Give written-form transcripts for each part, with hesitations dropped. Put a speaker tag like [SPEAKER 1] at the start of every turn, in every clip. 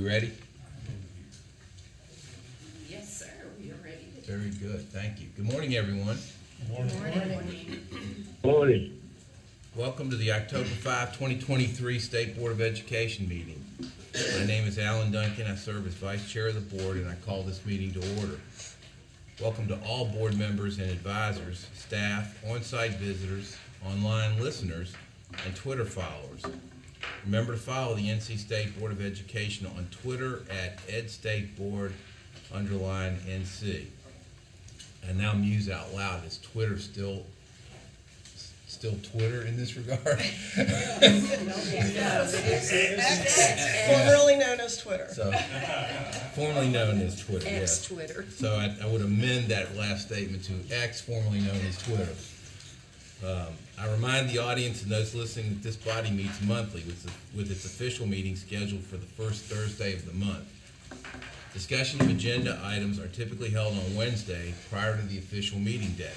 [SPEAKER 1] ready?
[SPEAKER 2] Yes, sir. We are ready.
[SPEAKER 1] Very good. Thank you. Good morning, everyone.
[SPEAKER 2] Good morning.
[SPEAKER 3] Morning.
[SPEAKER 1] Welcome to the October 5, 2023 State Board of Education meeting. My name is Alan Duncan. I serve as Vice Chair of the Board, and I call this meeting to order. Welcome to all board members and advisors, staff, on-site visitors, online listeners, and Twitter followers. Remember to follow the NC State Board of Education on Twitter at @EdStateBoard_NC. And now muse out loud. Is Twitter still Twitter in this regard?
[SPEAKER 4] Formerly known as Twitter.
[SPEAKER 1] So, formerly known as Twitter, yes.
[SPEAKER 2] Twitter.
[SPEAKER 1] So I would amend that last statement to X, formerly known as Twitter. I remind the audience and those listening that this body meets monthly with its official meeting scheduled for the first Thursday of the month. Discussion of agenda items are typically held on Wednesday prior to the official meeting day.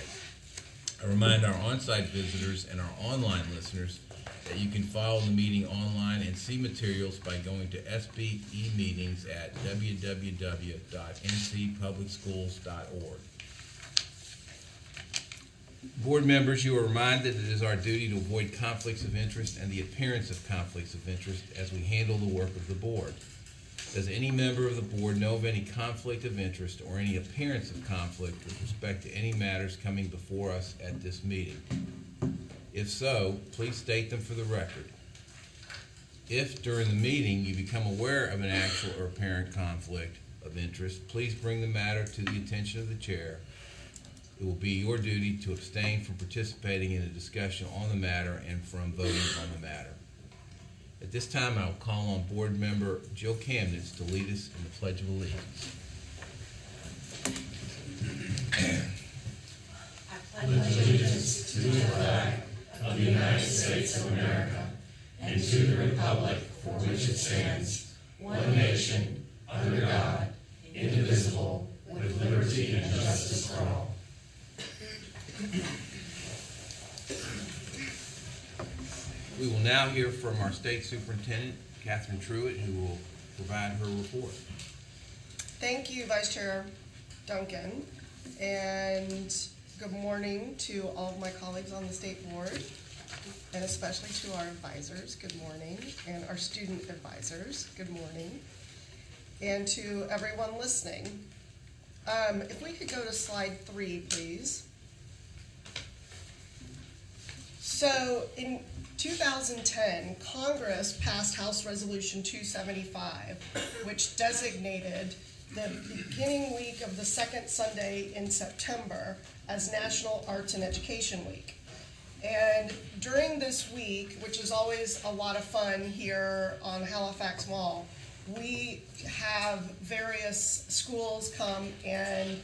[SPEAKER 1] I remind our on-site visitors and our online listeners that you can follow the meeting online and see materials by going to SBE meetings at www.ncpublicschools.org. Board members, you are reminded that it is our duty to avoid conflicts of interest and the appearance of conflicts of interest as we handle the work of the board. Does any member of the board know of any conflict of interest or any appearance of conflict with respect to any matters coming before us at this meeting? If so, please state them for the record. If during the meeting you become aware of an actual or apparent conflict of interest, please bring the matter to the attention of the chair. It will be your duty to abstain from participating in a discussion on the matter and from voting on the matter. At this time, I will call on Board Member Jill Kamnitz to lead us in the Pledge of Allegiance.
[SPEAKER 5] I pledge allegiance to the flag of the United States of America and to the republic for which it stands, one nation, under God, indivisible, with liberty and justice for all.
[SPEAKER 1] We will now hear from our State Superintendent, Catherine Truitt, who will provide her report.
[SPEAKER 4] Thank you, Vice Chair Duncan, and good morning to all of my colleagues on the State Board, and especially to our advisors, good morning, and our student advisors, good morning, and to everyone listening. If we could go to slide 3, please. So in 2010, Congress passed House Resolution 275, which designated the beginning week of the second Sunday in September as National Arts and Education Week. And during this week, which is always a lot of fun here on Halifax Mall, we have various schools come and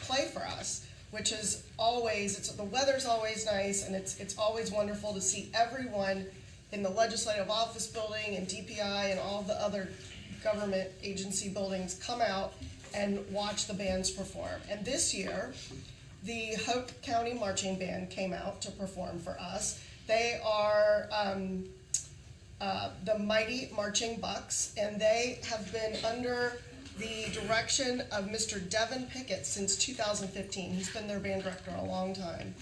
[SPEAKER 4] play for us, which is always, the weather's always nice, and it's always wonderful to see everyone in the Legislative Office Building and DPI and all the other government agency buildings come out and watch the bands perform. And this year, the Hope County Marching Band came out to perform for us. They are the Mighty Marching Bucks, and they have been under the direction of Mr. Devin Pickett since 2015. He's been their band director a long time.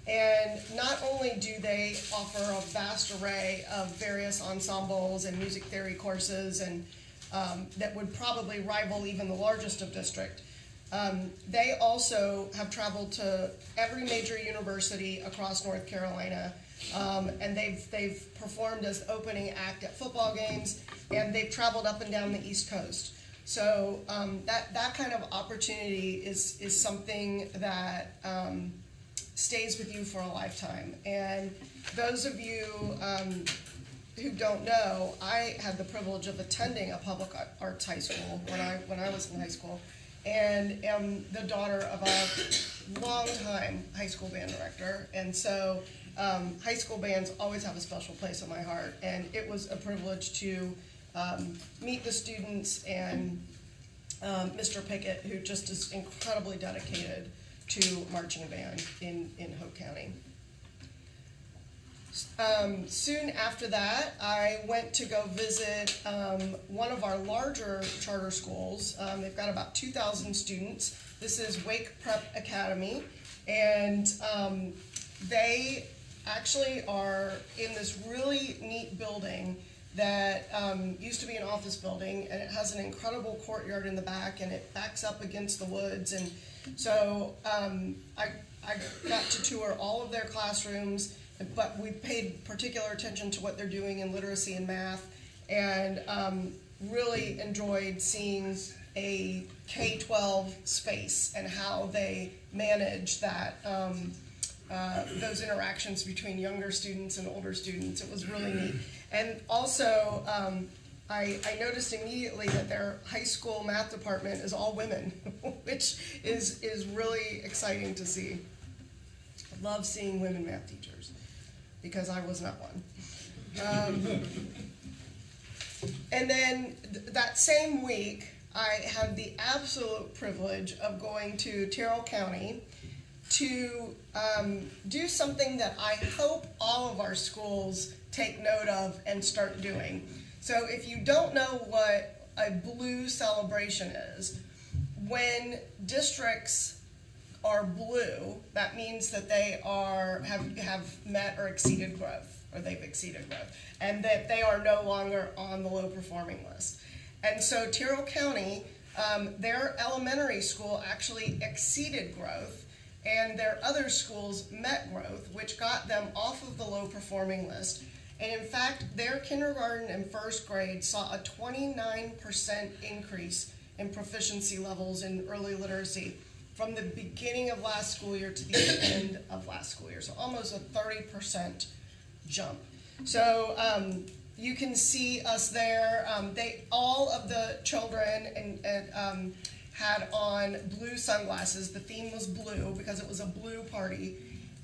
[SPEAKER 4] And not only do they offer a vast array of various ensembles and music theory courses and that would probably rival even the largest of district, they also have traveled to every major university across North Carolina, and they've performed as opening act at football games, and they've traveled up and down the East Coast. So that kind of opportunity is something that stays with you for a lifetime. And those of you who don't know, I had the privilege of attending a public arts high school when I was in high school, and am the daughter of a longtime high school band director. And so high school bands always have a special place in my heart, and it was a privilege to meet the students and Mr. Pickett, who just is incredibly dedicated to marching band in Hope County. Soon after that, I went to go visit one of our larger charter schools. They've got about 2,000 students. This is Wake Prep Academy, and they actually are in this really neat building that used to be an office building, and it has an incredible courtyard in the back, and it backs up against the woods. And so I got to tour all of their classrooms, but we paid particular attention to what they're doing in literacy and math, and really enjoyed seeing a K-12 space and how they manage that, those interactions between younger students and older students. It was really neat. And also, I noticed immediately that their high school math department is all women, which is really exciting to see. I love seeing women math teachers, because I was not one. And then that same week, I had the absolute privilege of going to Terrell County to do something that I hope all of our schools take note of and start doing. So if you don't know what a blue celebration is, when districts are blue, that means that they have met or exceeded growth, or they've exceeded growth, and that they are no longer on the low performing list. And so Terrell County, their elementary school actually exceeded growth, and their other schools met growth, which got them off of the low performing list. And in fact, their kindergarten and first grade saw a 29% increase in proficiency levels in early literacy from the beginning of last school year to the end of last school year. So almost a 30% jump. So you can see us there. All of the children had on blue sunglasses. The theme was blue because it was a blue party.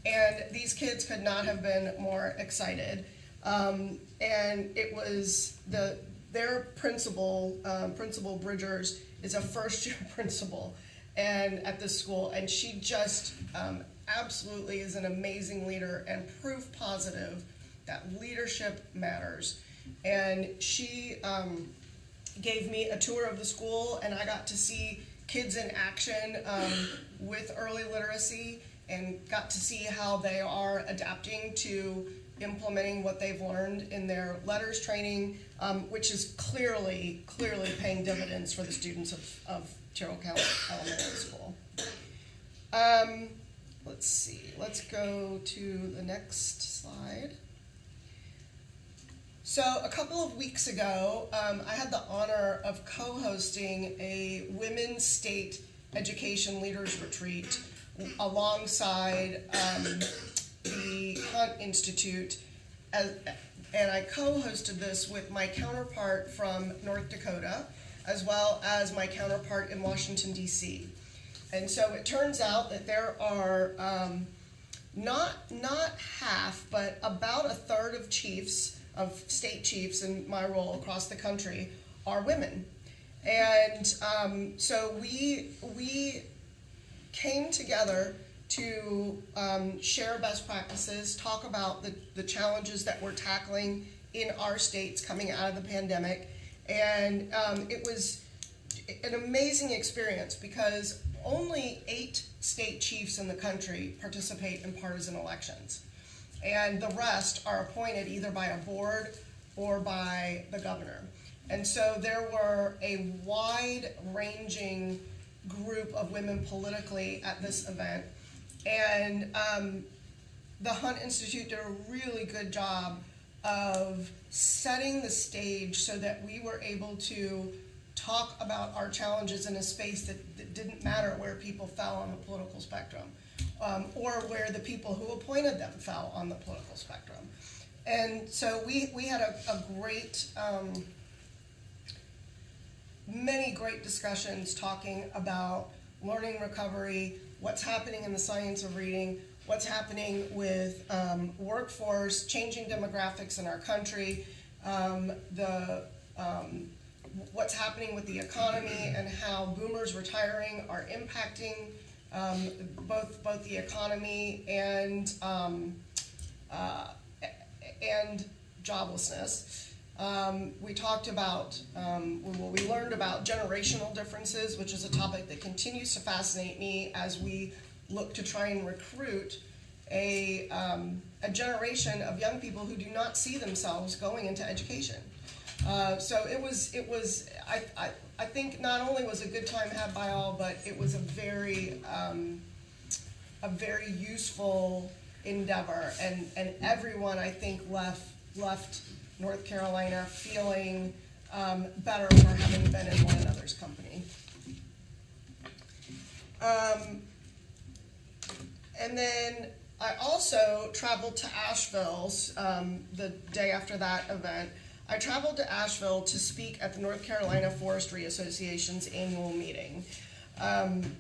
[SPEAKER 4] And these kids could not have been more excited. And it was their principal, Principal Bridgers, is a first-year principal at this school, and she just absolutely is an amazing leader and proof positive that leadership matters. And she gave me a tour of the school, and I got to see kids in action with early literacy, and got to see how they are adapting to implementing what they've learned in their letters training, which is clearly paying dividends for the students of Terrell County Elementary School. Let's see, let's go to the next slide. So a couple of weeks ago, I had the honor of co-hosting a Women's State Education Leaders Retreat alongside the Hunt Institute, and I co-hosted this with my counterpart from North Dakota, as well as my counterpart in Washington, D.C. And so it turns out that there are not half, but about a third of chiefs, of state chiefs in my role across the country, are women. And so we came together to share best practices, talk about the challenges that we're tackling in our states coming out of the pandemic. And it was an amazing experience because only 8 state chiefs in the country participate in partisan elections. And the rest are appointed either by a board or by the governor. And so there were a wide-ranging group of women politically at this event. And the Hunt Institute did a really good job of setting the stage so that we were able to talk about our challenges in a space that didn't matter where people fell on the political spectrum, or where the people who appointed them fell on the political spectrum. And so we had a great, many great discussions talking about learning recovery, what's happening in the science of reading, what's happening with workforce, changing demographics in our country, what's happening with the economy and how boomers retiring are impacting both the economy and and joblessness. We talked about, we learned about generational differences, which is a topic that continues to fascinate me as we look to try and recruit a generation of young people who do not see themselves going into education. So it was. I think not only was a good time had by all, but it was a very useful endeavor, and everyone, I think, left North Carolina feeling better for having been in one another's company. And then I also traveled to Asheville the day after that event. I traveled to Asheville to speak at the North Carolina Forestry Association's annual meeting.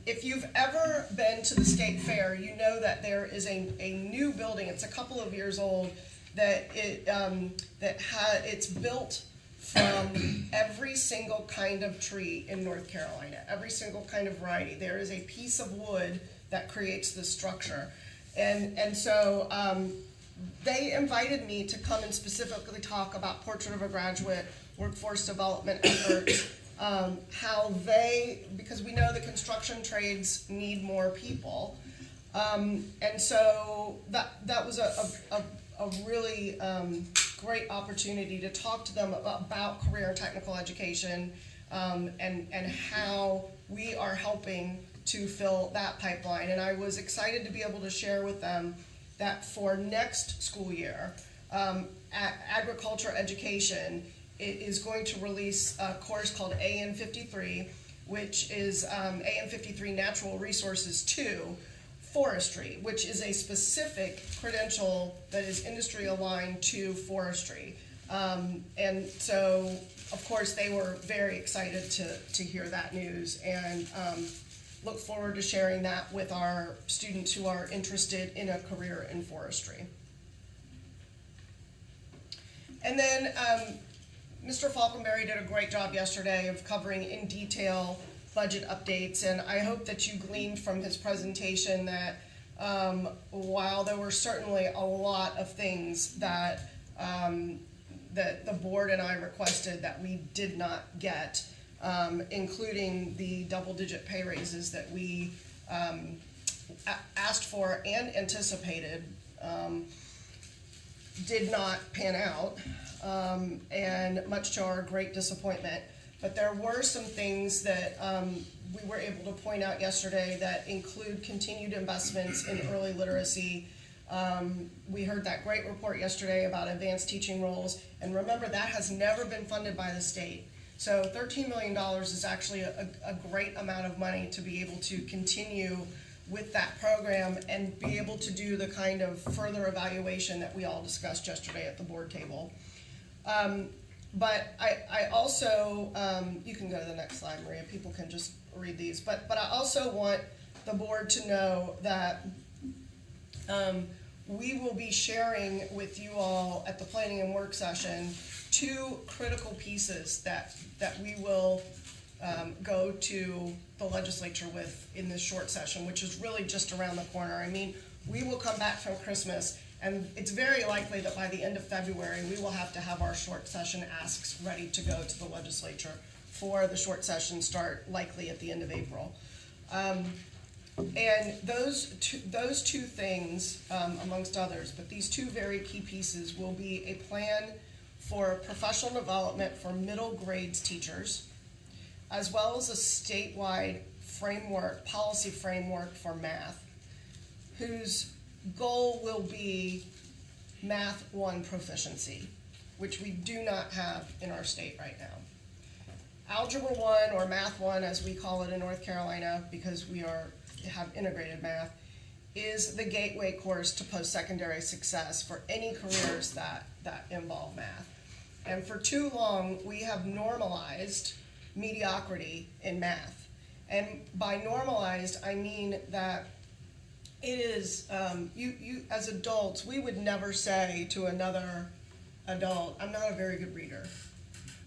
[SPEAKER 4] If you've ever been to the state fair, you know that there is a new building. It's a couple of years old that it's built from every single kind of tree in North Carolina, every single kind of variety. There is a piece of wood that creates this structure, and so they invited me to come and specifically talk about Portrait of a Graduate, workforce development efforts. Because we know the construction trades need more people, and so that was a really great opportunity to talk to them about career and technical education, and how we are helping to fill that pipeline. And I was excited to be able to share with them that for next school year, agriculture education is going to release a course called AN 53, which is AN 53 Natural Resources 2 Forestry, which is a specific credential that is industry aligned to forestry. And so, of course, they were very excited to hear that news, and look forward to sharing that with our students who are interested in a career in forestry. And then Mr. Falconberry did a great job yesterday of covering in detail budget updates, and I hope that you gleaned from his presentation that while there were certainly a lot of things that that the board and I requested that we did not get, including the double-digit pay raises that we asked for and anticipated, did not pan out, and much to our great disappointment. But there were some things that we were able to point out yesterday that include continued investments in early literacy. We heard that great report yesterday about advanced teaching roles, and remember, that has never been funded by the state. So $13 million is actually a great amount of money to be able to continue with that program and be able to do the kind of further evaluation that we all discussed yesterday at the board table. But I also, you can go to the next slide, Maria, people can just read these, but I also want the board to know that we will be sharing with you all at the planning and work session 2 critical pieces that we will go to the legislature with in this short session, which is really just around the corner. I mean, we will come back from Christmas, and it's very likely that by the end of February, we will have to have our short session asks ready to go to the legislature for the short session start likely at the end of April. And those two things, amongst others, but these 2 very key pieces will be a plan for professional development for middle grades teachers, as well as a statewide framework, policy framework for math, whose goal will be Math 1 proficiency, which we do not have in our state right now. Algebra 1, or Math 1 as we call it in North Carolina, because we have integrated math, is the gateway course to post-secondary success for any careers that involve math. And for too long, we have normalized mediocrity in math. And by normalized, I mean that it is, you as adults, we would never say to another adult, I'm not a very good reader.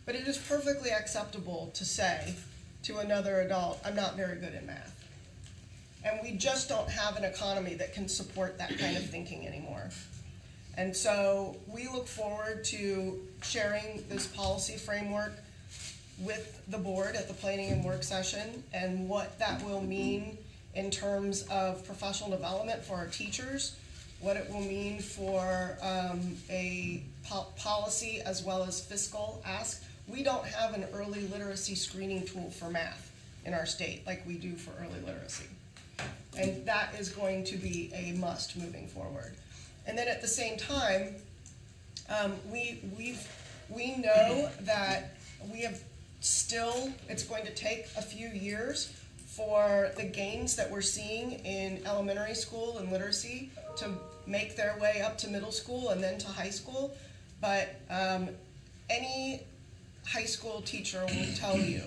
[SPEAKER 4] But it is perfectly acceptable to say to another adult, I'm not very good at math. And we just don't have an economy that can support that kind of thinking anymore. And so we look forward to sharing this policy framework with the board at the planning and work session, and what that will mean in terms of professional development for our teachers, what it will mean for a policy as well as fiscal ask. We don't have an early literacy screening tool for math in our state like we do for early literacy. And that is going to be a must moving forward. And then at the same time, we know that we have still, it's going to take a few years for the gains that we're seeing in elementary school and literacy to make their way up to middle school and then to high school. But any high school teacher will tell you,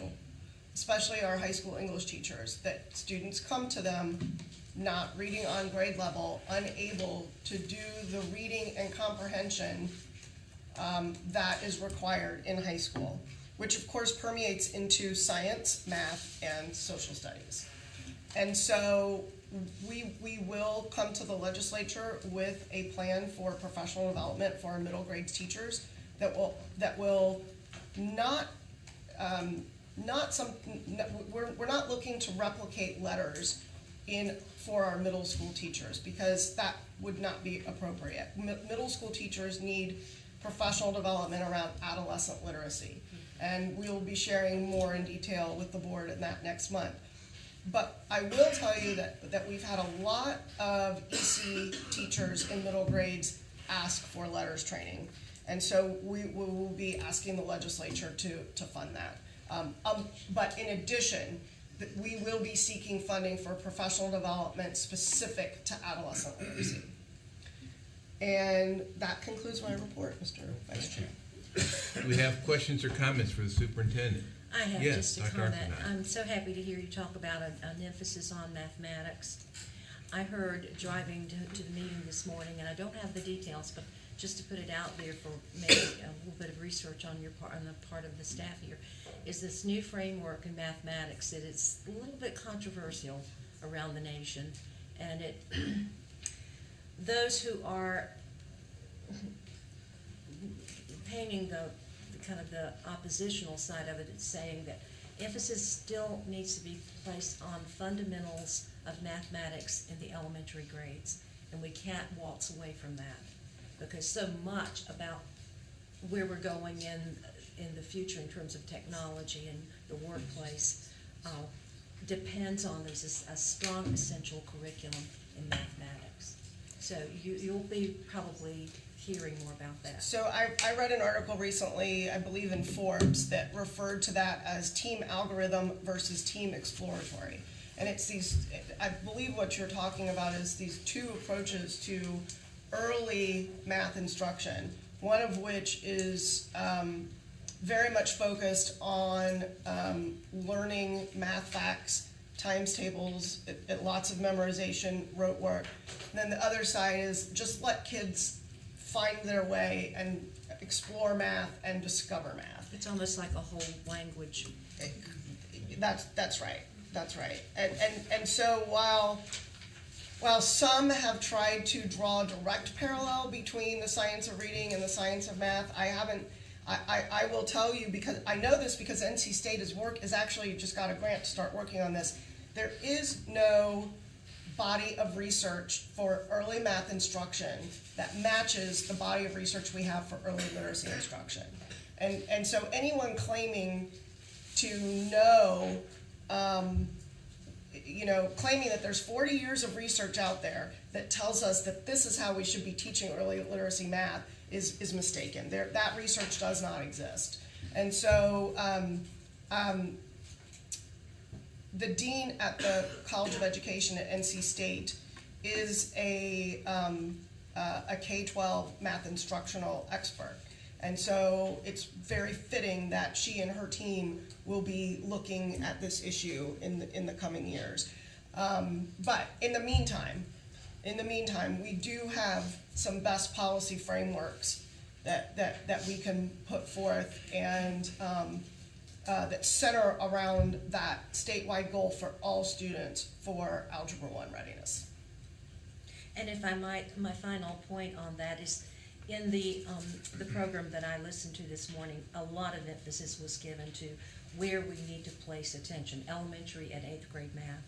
[SPEAKER 4] especially our high school English teachers, that students come to them not reading on grade level, unable to do the reading and comprehension that is required in high school, which of course permeates into science, math, and social studies. And so we will come to the legislature with a plan for professional development for our middle grades teachers that will not we're not looking to replicate letters for our middle school teachers, because that would not be appropriate. Middle school teachers need professional development around adolescent literacy, and we will be sharing more in detail with the board in that next month. But I will tell you that we've had a lot of EC teachers in middle grades ask for letters training, and so we will be asking the legislature to fund that. But in addition, we will be seeking funding for professional development specific to adolescent literacy. And that concludes my report, Mr. Vice Chair.
[SPEAKER 1] Do we have questions or comments for the superintendent?
[SPEAKER 3] I have
[SPEAKER 1] Yes,
[SPEAKER 3] just a
[SPEAKER 1] Dr.
[SPEAKER 3] comment.
[SPEAKER 1] Arthur.
[SPEAKER 3] I'm so happy to hear you talk about an emphasis on mathematics. I heard driving to the meeting this morning, and I don't have the details, but just to put it out there for maybe a little bit of research on the part of the staff here, is this new framework in mathematics that it's a little bit controversial around the nation, and it those who are painting the kind of the oppositional side of it, it's saying that emphasis still needs to be placed on fundamentals of mathematics in the elementary grades, and we can't waltz away from that, because so much about where we're going in the future in terms of technology and the workplace depends on there's a strong essential curriculum in mathematics. So you'll be probably hearing more about that.
[SPEAKER 4] So I read an article recently, I believe in Forbes, that referred to that as team algorithm versus team exploratory. And it's these, I believe what you're talking about is these two approaches to early math instruction, one of which is very much focused on learning math facts, times tables, lots of memorization, rote work. And then the other side is just let kids find their way and explore math and discover math.
[SPEAKER 3] It's almost like a whole language.
[SPEAKER 4] That's right. That's right. And so while some have tried to draw a direct parallel between the science of reading and the science of math, I will tell you, because I know this because NC State is actually just got a grant to start working on this. There is no body of research for early math instruction that matches the body of research we have for early literacy instruction. And so anyone claiming to know, claiming that there's 40 years of research out there that tells us that this is how we should be teaching early literacy math is mistaken. That research does not exist. And so the dean at the College of Education at NC State is a K-12 math instructional expert. And so it's very fitting that she and her team will be looking at this issue in the coming years. But in the meantime, we do have some best policy frameworks that we can put forth and that center around that statewide goal for all students for Algebra 1 readiness.
[SPEAKER 3] And if I might, my final point on that is in the program that I listened to this morning, a lot of emphasis was given to where we need to place attention, elementary and 8th grade math,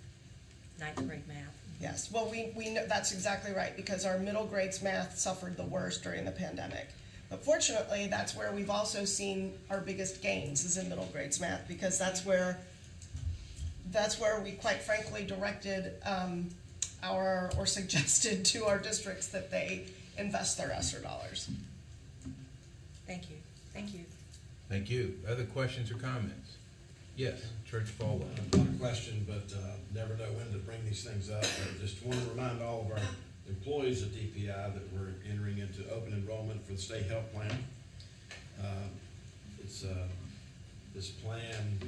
[SPEAKER 3] 9th grade math.
[SPEAKER 4] Yes, well, we know, that's exactly right, because our middle grades math suffered the worst during the pandemic. But fortunately, that's where we've also seen our biggest gains, is in middle grades math, because that's where we quite frankly directed or suggested to our districts that they invest their ESSER dollars.
[SPEAKER 3] Thank you, thank you.
[SPEAKER 1] Thank you. Other questions or comments? Yes, Church Falwell.
[SPEAKER 6] Not a question, but never know when to bring these things up. I just want to remind all of our employees at DPI that we're entering into open enrollment for the state health plan. This plan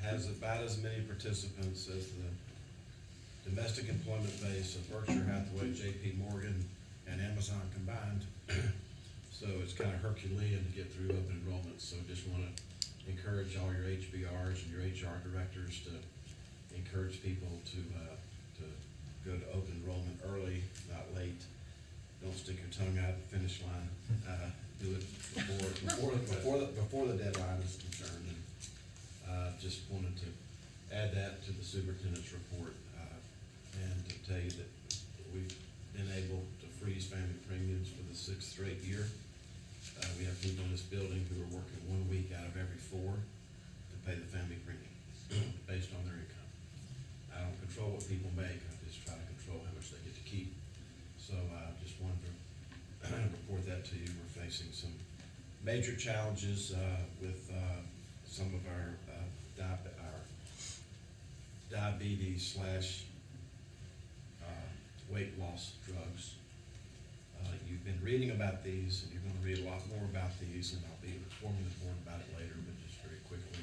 [SPEAKER 6] has about as many participants as the domestic employment base of Berkshire Hathaway, JP Morgan, and Amazon combined. So it's kind of Herculean to get through open enrollment. So just want to encourage all your HBRs and your HR directors to encourage people to go to open enrollment early, not late. Don't stick your tongue out at the finish line. Do it before the deadline is concerned. And just wanted to add that to the superintendent's report and to tell you that we've been able to freeze family premiums for the 6th straight year. We have people in this building who are working 1 week out of every 4 to pay the family premium based on their income. I don't control what people make, I just try to control how much they get to keep. So I just wanted to report that to you. We're facing some major challenges with some of our diabetes / weight loss drugs. You've been reading about these, and you're going to read a lot more about these, and I'll be informing the board about it later, but just very quickly.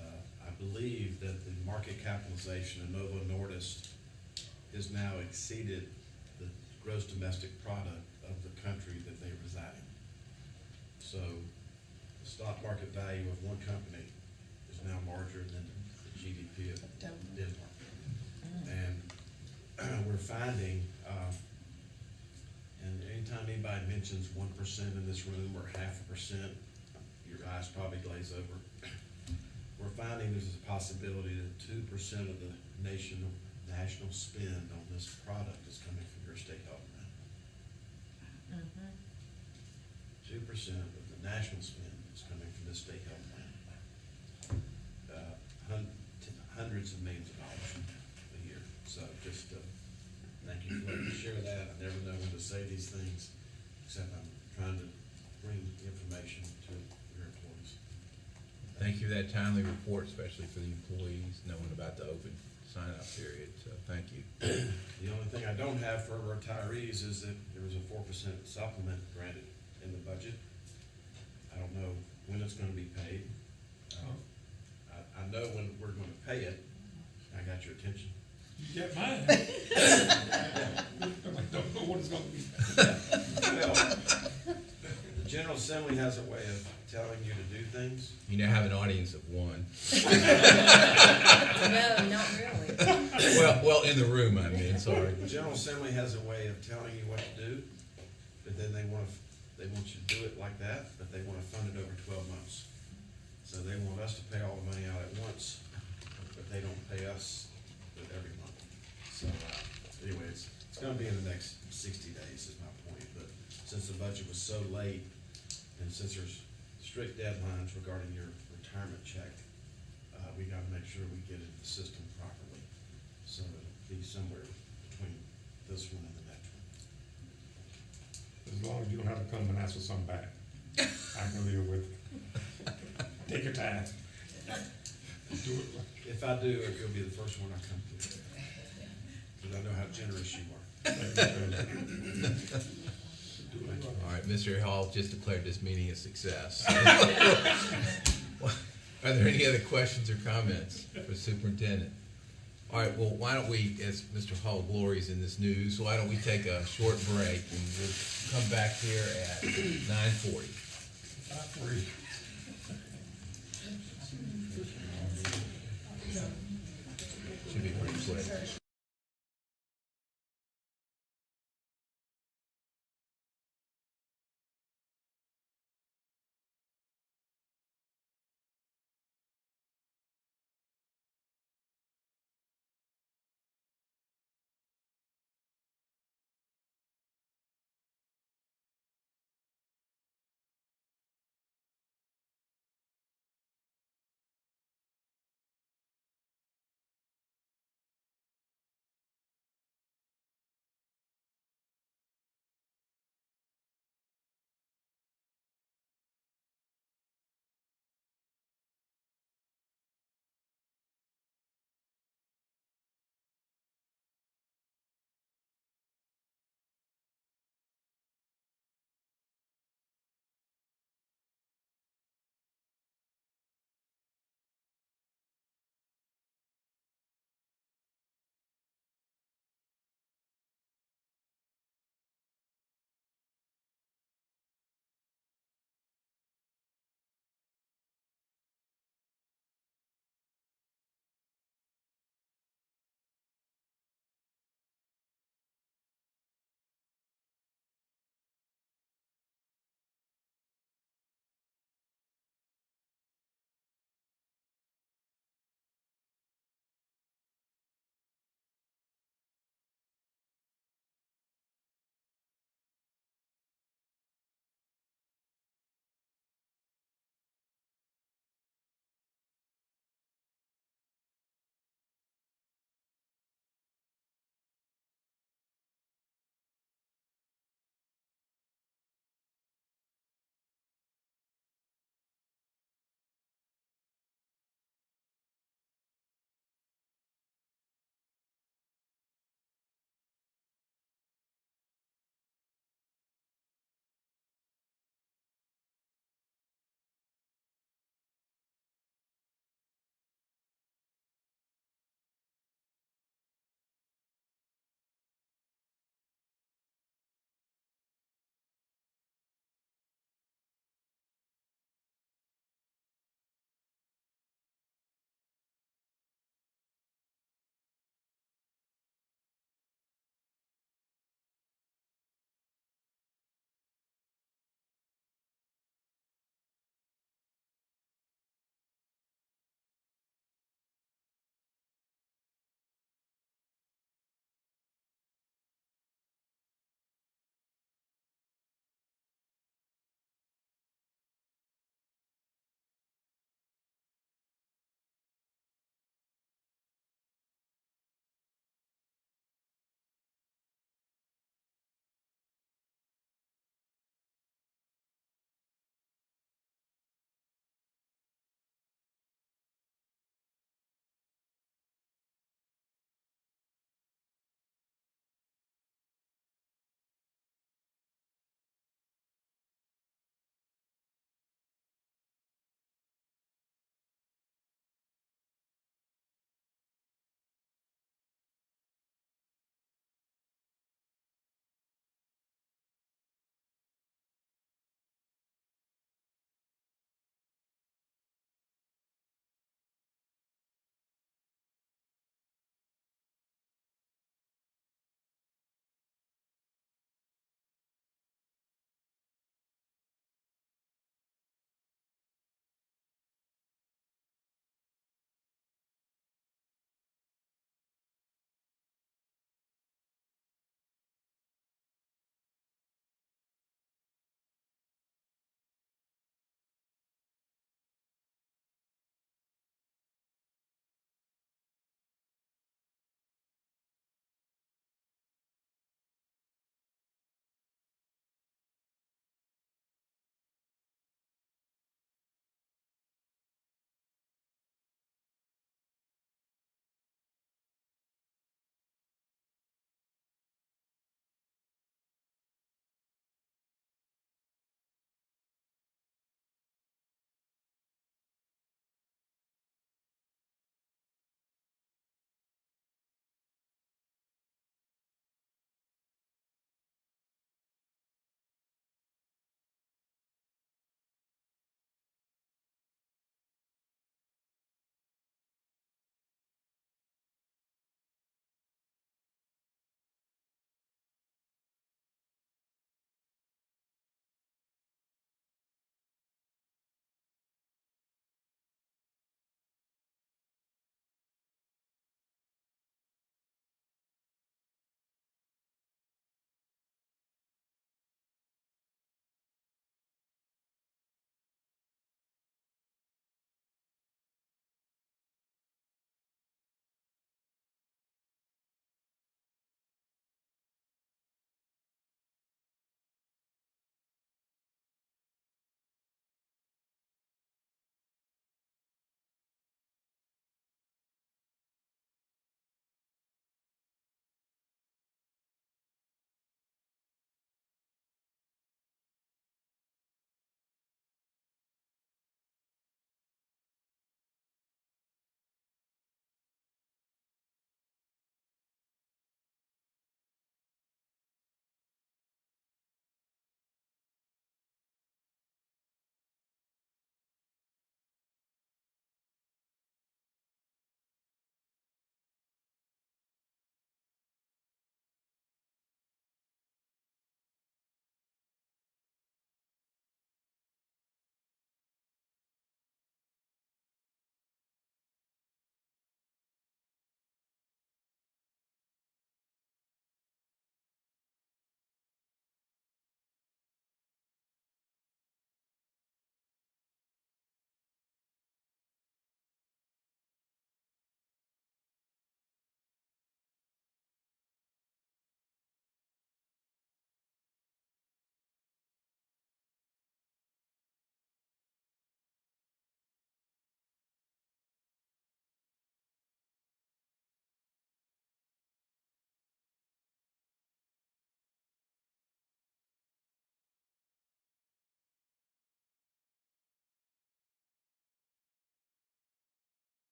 [SPEAKER 6] I believe that the market capitalization of Novo Nordisk has now exceeded the gross domestic product of the country that they reside in. So the stock market value of one company is now larger than the GDP of Denmark. And we're finding, and anytime anybody mentions 1% in this room or 0.5%, your eyes probably glaze over. We're finding there's a possibility that 2% of the national spend on this product is coming from your state health plan. 2% of the national spend is coming from this state health plan. Hundreds of millions of dollars a year. So just thank you for letting me share that. I never know when to say these things, except I'm trying to bring information to your employees.
[SPEAKER 1] Thank you for that timely report, especially for the employees knowing about the open sign-up period, so thank you.
[SPEAKER 6] The only thing I don't have for retirees is that there was a 4% supplement granted in the budget. I don't know when it's going to be paid. I know when we're going to pay it. I got your attention.
[SPEAKER 5] You get mine. I don't know what it's gonna be.
[SPEAKER 6] Well, the General Assembly has a way of telling you to do things.
[SPEAKER 1] You now have an audience of 1.
[SPEAKER 3] No, not really.
[SPEAKER 1] Well, in the room, I mean, sorry.
[SPEAKER 6] The General Assembly has a way of telling you what to do, but then they want you to do it like that, but they want to fund it over 12 months. So they want us to pay all the money out at once, but they don't pay us every month. So anyway, it's going to be in the next 60 days is my point. But since the budget was so late, and since there's strict deadlines regarding your retirement check, we got to make sure we get it in the system properly. So it'll be somewhere between this one and the next one.
[SPEAKER 5] As long as you don't have to come and ask for something back, I can live with it. Take your time. Do it right.
[SPEAKER 6] If I do, you'll be the first one I come to, because I know how generous you are.
[SPEAKER 1] All right, Mr. Hall just declared this meeting a success. Are there any other questions or comments for the superintendent? All right, well, why don't we, as Mr. Hall glories in this news, why don't we take a short break and we'll come back here at 9:40. Should be pretty quick.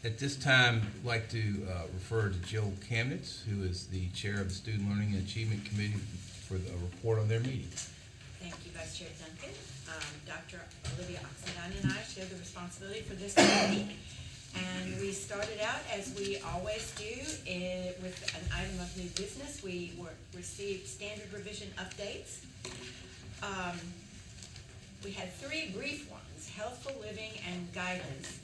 [SPEAKER 1] At this time, I'd like to refer to Jill Kamnitz, who is the Chair of the Student Learning and Achievement Committee, for the report on their meeting.
[SPEAKER 2] Thank you, Vice Chair Duncan. Dr. Olivia Oxendine and I share the responsibility for this committee. And we started out, as we always do, with an item of new business. We received standard revision updates. We had three brief ones: healthful living and guidance.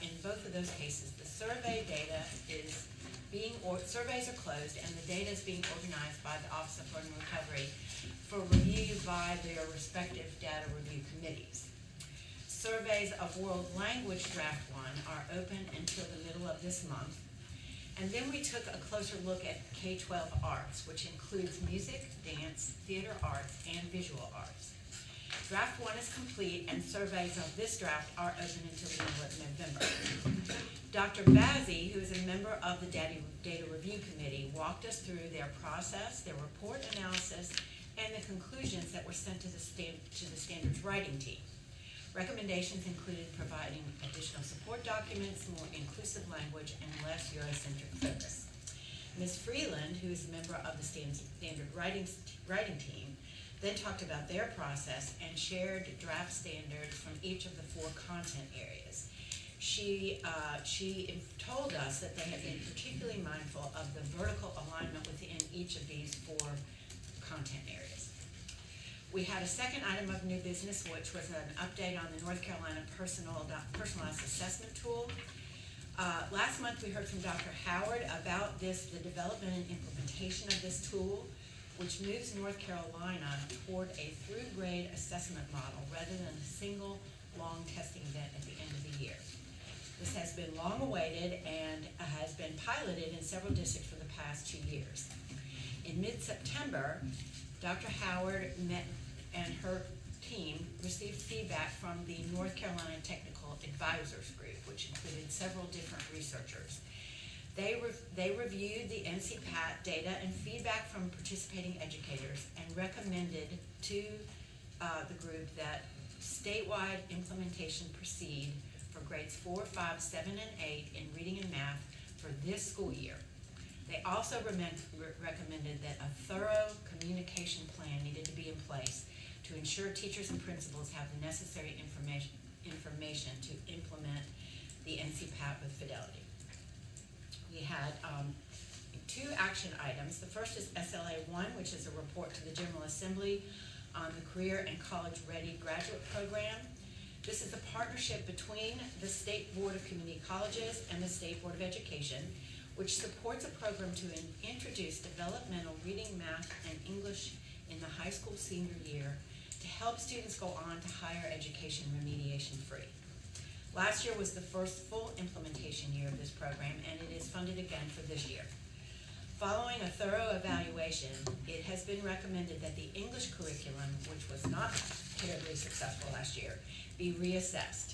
[SPEAKER 2] In both of those cases, the survey data is surveys are closed, and the data is being organized by the Office of Learning and Recovery for review by their respective data review committees. Surveys of World Language Draft 1 are open until the middle of this month. And then we took a closer look at K-12 arts, which includes music, dance, theater arts, and visual arts. Draft 1 is complete, and surveys of this draft are open until the middle of November. Dr. Bazzi, who is a member of the Data Review Committee, walked us through their process, their report analysis, and the conclusions that were sent to the standards writing team. Recommendations included providing additional support documents, more inclusive language, and less Eurocentric focus. Ms. Freeland, who is a member of the standard writing team, then talked about their process and shared draft standards from each of the 4 content areas. She told us that they have been particularly mindful of the vertical alignment within each of these 4 content areas. We had a second item of new business, which was an update on the North Carolina personalized assessment tool. Last month, we heard from Dr. Howard about the development and implementation of this tool, which moves North Carolina toward a through-grade assessment model rather than a single long testing event at the end of the year. This has been long awaited and has been piloted in several districts for the past 2 years. In mid-September, Dr. Howard met and her team received feedback from the North Carolina Technical Advisors Group, which included several different researchers. They reviewed the NCPAT data and feedback from participating educators and recommended to the group that statewide implementation proceed for grades 4, 5, 7, and 8 in reading and math for this school year. They also recommended that a thorough communication plan needed to be in place to ensure teachers and principals have the necessary information to implement the NCPAT with fidelity. We had 2 action items. The first is SLA 1, which is a report to the General Assembly on the Career and College Ready Graduate Program. This is a partnership between the State Board of Community Colleges and the State Board of Education, which supports a program to introduce developmental reading, math, and English in the high school senior year to help students go on to higher education remediation free. Last year was the first full implementation year of this program, and it is funded again for this year. Following a thorough evaluation, it has been recommended that the English curriculum, which was not terribly successful last year, be reassessed.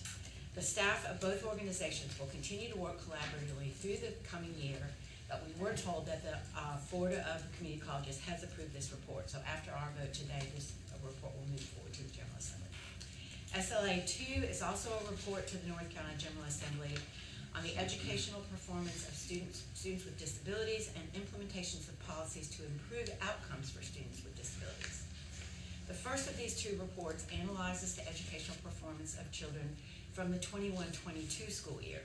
[SPEAKER 2] The staff of both organizations will continue to work collaboratively through the coming year, but we were told that the Board of Community Colleges has approved this report. So after our vote today, this report will move forward to the General Assembly. SLA 2 is also a report to the North Carolina General Assembly on the educational performance of students with disabilities and implementations of policies to improve outcomes for students with disabilities. The first of these 2 reports analyzes the educational performance of children from the 21-22 school year.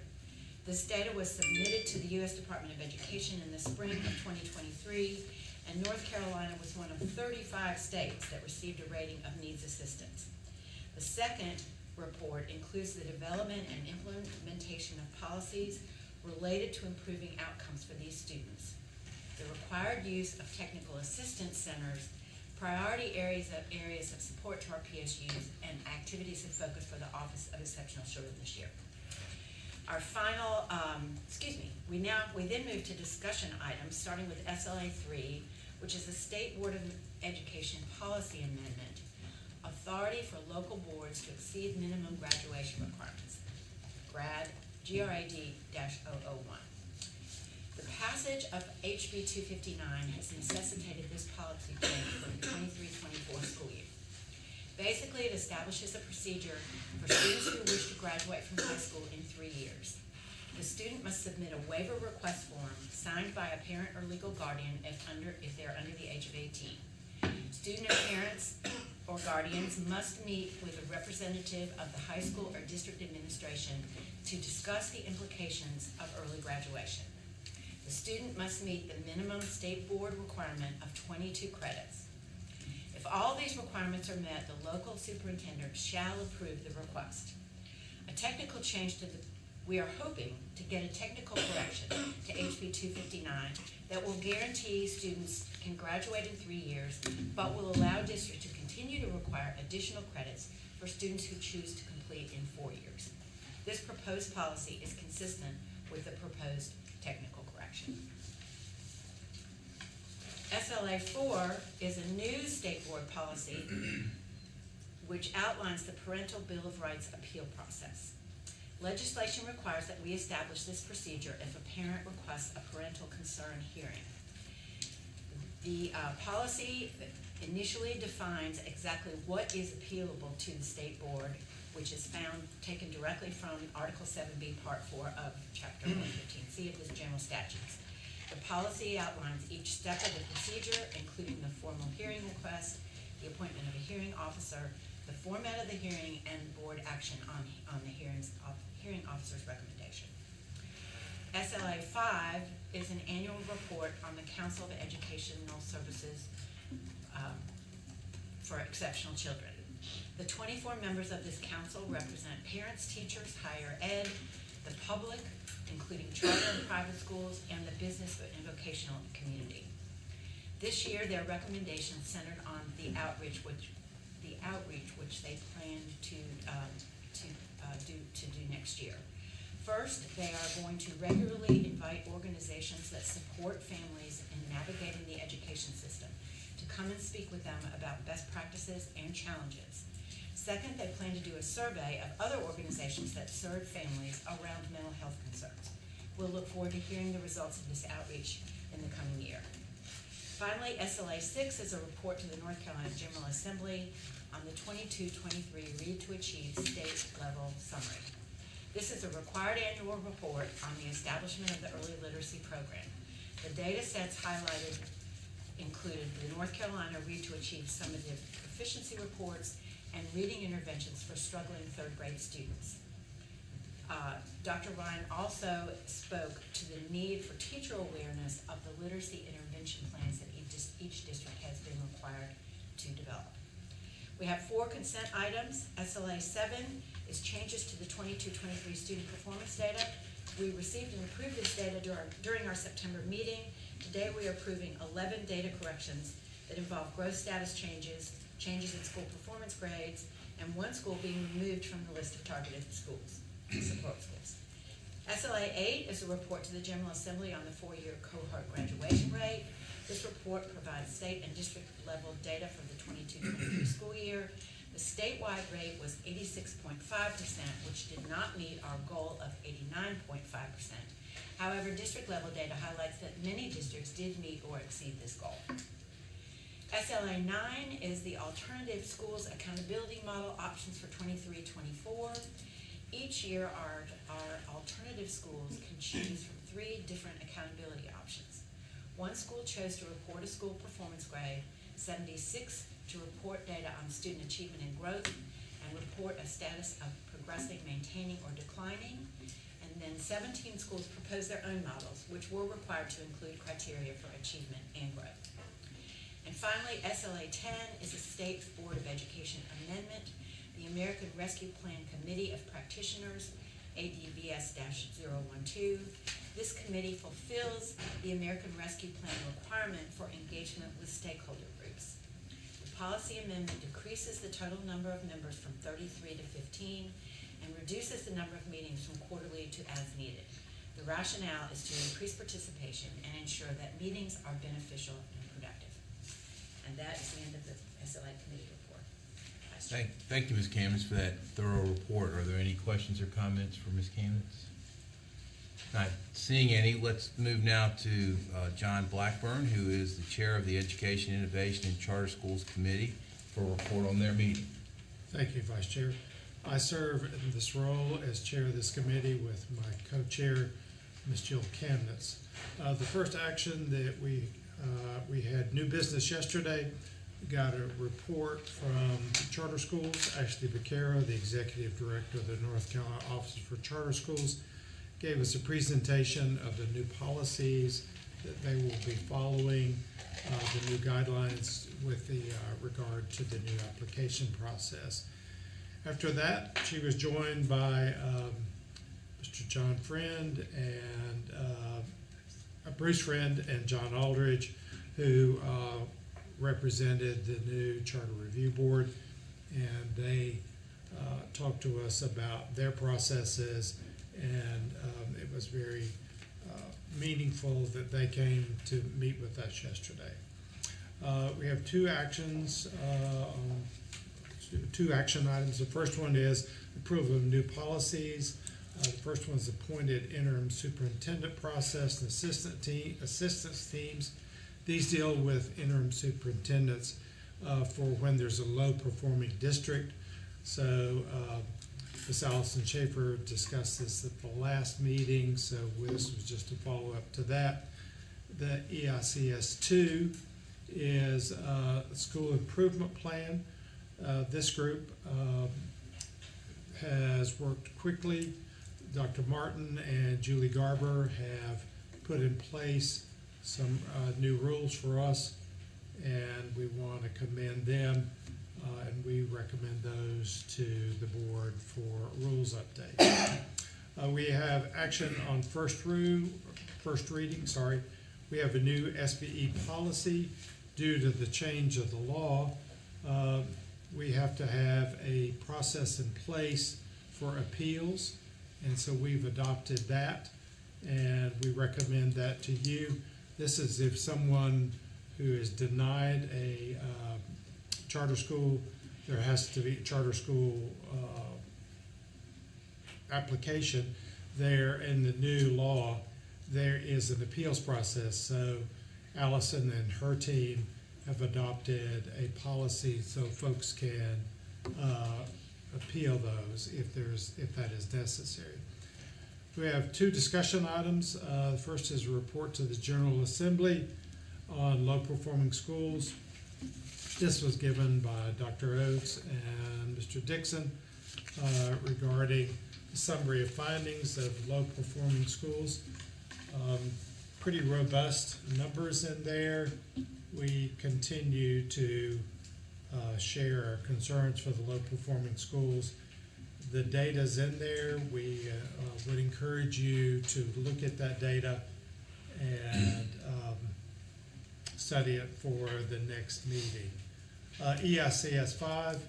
[SPEAKER 2] This data was submitted to the U.S. Department of Education in the spring of 2023, and North Carolina was one of 35 states that received a rating of needs assistance. The second report includes the development and implementation of policies related to improving outcomes for these students, the required use of technical assistance centers, priority areas of support to our PSUs, and activities of focus for the Office of Exceptional Children this year. Our final, we then move to discussion items, starting with SLA 3, which is the State Board of Education Policy Amendment, authority for local boards to exceed minimum graduation requirements, GRAD-001. The passage of HB 259 has necessitated this policy change for the 23-24 school year. Basically, it establishes a procedure for students who wish to graduate from high school in 3 years. The student must submit a waiver request form signed by a parent or legal guardian if they are under the age of 18. Student parents or guardians must meet with a representative of the high school or district administration to discuss the implications of early graduation. The student must meet the minimum state board requirement of 22 credits. If all these requirements are met, the local superintendent shall approve the request. A technical change we are hoping to get a technical correction to HB 259 that will guarantee students can graduate in 3 years, but will allow districts to continue to require additional credits for students who choose to complete in 4 years. This proposed policy is consistent with the proposed technical correction. SLA 4 is a new state board policy which outlines the Parental Bill of Rights appeal process. Legislation requires that we establish this procedure if a parent requests a parental concern hearing. The policy initially defines exactly what is appealable to the state board, which is taken directly from Article 7B, Part 4 of Chapter 115C of the General Statutes. The policy outlines each step of the procedure, including the formal hearing request, the appointment of a hearing officer, the format of the hearing, and board action on the hearing officer's recommendation. SLA 5 is an annual report on the Council of Educational Services for Exceptional Children. The 24 members of this council represent parents, teachers, higher ed, the public, including charter and private schools, and the business and vocational community. This year, their recommendations centered on the outreach which they plan to do next year. First, they are going to regularly invite organizations that support families in navigating the education system to come and speak with them about best practices and challenges. Second, they plan to do a survey of other organizations that serve families around mental health concerns. We'll look forward to hearing the results of this outreach in the coming year. Finally, SLA 6 is a report to the North Carolina General Assembly on the 22-23 Read to Achieve state level summary. This is a required annual report on the establishment of the early literacy program. The data sets highlighted included the North Carolina Read to Achieve summative proficiency reports and reading interventions for struggling third grade students. Dr. Ryan also spoke to the need for teacher awareness of the literacy intervention plans that each district has been required to develop. We have 4 consent items. SLA 7 is changes to the 22-23 student performance data. We received and approved this data during our September meeting. Today we are approving 11 data corrections that involve growth status changes, changes in school performance grades, and 1 school being removed from the list of targeted schools, support schools. SLA 8 is a report to the General Assembly on the 4-year cohort graduation rate. This report provides state and district level data for the 22-23 school year. The statewide rate was 86.5%, which did not meet our goal of 89.5%. However, district level data highlights that many districts did meet or exceed this goal. SLA 9 is the Alternative Schools Accountability Model options for 23-24. Each year, our alternative schools can choose from 3 different accountability options. 1 school chose to report a school performance grade, 76 to report data on student achievement and growth, and report a status of progressing, maintaining, or declining. And then 17 schools proposed their own models, which were required to include criteria for achievement and growth. And finally, SLA 10 is a State Board of Education amendment. The American Rescue Plan Committee of Practitioners, ADVS-012. This committee fulfills the American Rescue Plan requirement for engagement with stakeholder groups. The policy amendment decreases the total number of members from 33 to 15 and reduces the number of meetings from quarterly to as needed. The rationale is to increase participation and ensure that meetings are beneficial and productive. And that is the end of the SLA committee report.
[SPEAKER 1] Thank you, Ms. Kamens, for that thorough report. Are there any questions or comments for Ms. Kamens? Not seeing any, let's move now to John Blackburn, who is the chair of the Education, Innovation, and Charter Schools Committee, for a report on their meeting.
[SPEAKER 7] Thank you, Vice Chair. I serve in this role as chair of this committee with my co-chair, Ms. Jill Kamnitz. The first action that we had new business yesterday. We got a report from charter schools. Ashley Becerra, the executive director of the North Carolina Office for Charter Schools, gave us a presentation of the new policies that they will be following, the new guidelines with the regard to the new application process. After that, she was joined by Mr. John Friend and Bruce Friend and John Aldridge, who represented the new Charter Review Board, and they talked to us about their processes, and it was very meaningful that they came to meet with us yesterday. We have two action items. The first one is approval of new policies. The first one is appointed interim superintendent process and assistance teams. These deal with interim superintendents for when there's a low performing district. So Ms. Allison Schaefer discussed this at the last meeting, so this was just a follow-up to that. The EICS 2 is a school improvement plan. This group has worked quickly. Dr. Martin and Julie Garber have put in place some new rules for us, and we want to commend them, and we recommend those to the board for rules update. We have action on first reading. We have a new SBE policy. Due to the change of the law, we have to have a process in place for appeals, and so we've adopted that, and we recommend that to you. This is if someone who is denied a charter school, there has to be a charter school application. There in the new law, there is an appeals process. So Allison and her team have adopted a policy so folks can appeal those if that is necessary. We have two discussion items. The first is a report to the General Assembly on low-performing schools. This was given by Dr. Oates and Mr. Dixon regarding the summary of findings of low-performing schools. Pretty robust numbers in there. We continue to share our concerns for the low-performing schools. The data's in there. We would encourage you to look at that data and study it for the next meeting. EICS 5,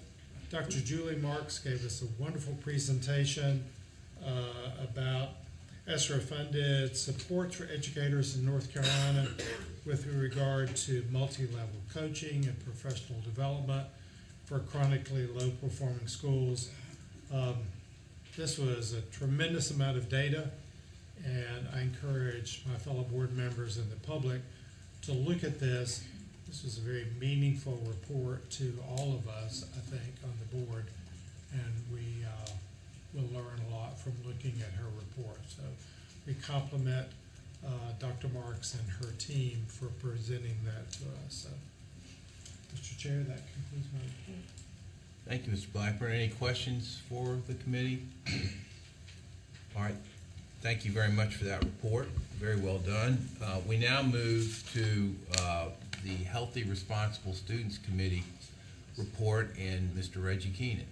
[SPEAKER 7] Dr. Julie Marks gave us a wonderful presentation about ESSER-funded supports for educators in North Carolina with regard to multi-level coaching and professional development for chronically low-performing schools. This was a tremendous amount of data, and I encourage my fellow board members and the public to look at this. This was a very meaningful report to all of us, I think, on the board, and we will learn a lot from looking at her report. So we compliment Dr. Marks and her team for presenting that to us. So, Mr. Chair, that concludes my report.
[SPEAKER 1] Thank you, Mr. Blackburn. Any questions for the committee? All right. Thank you very much for that report. Very well done. We now move to the Healthy Responsible Students Committee report and Mr. Reggie Keenan.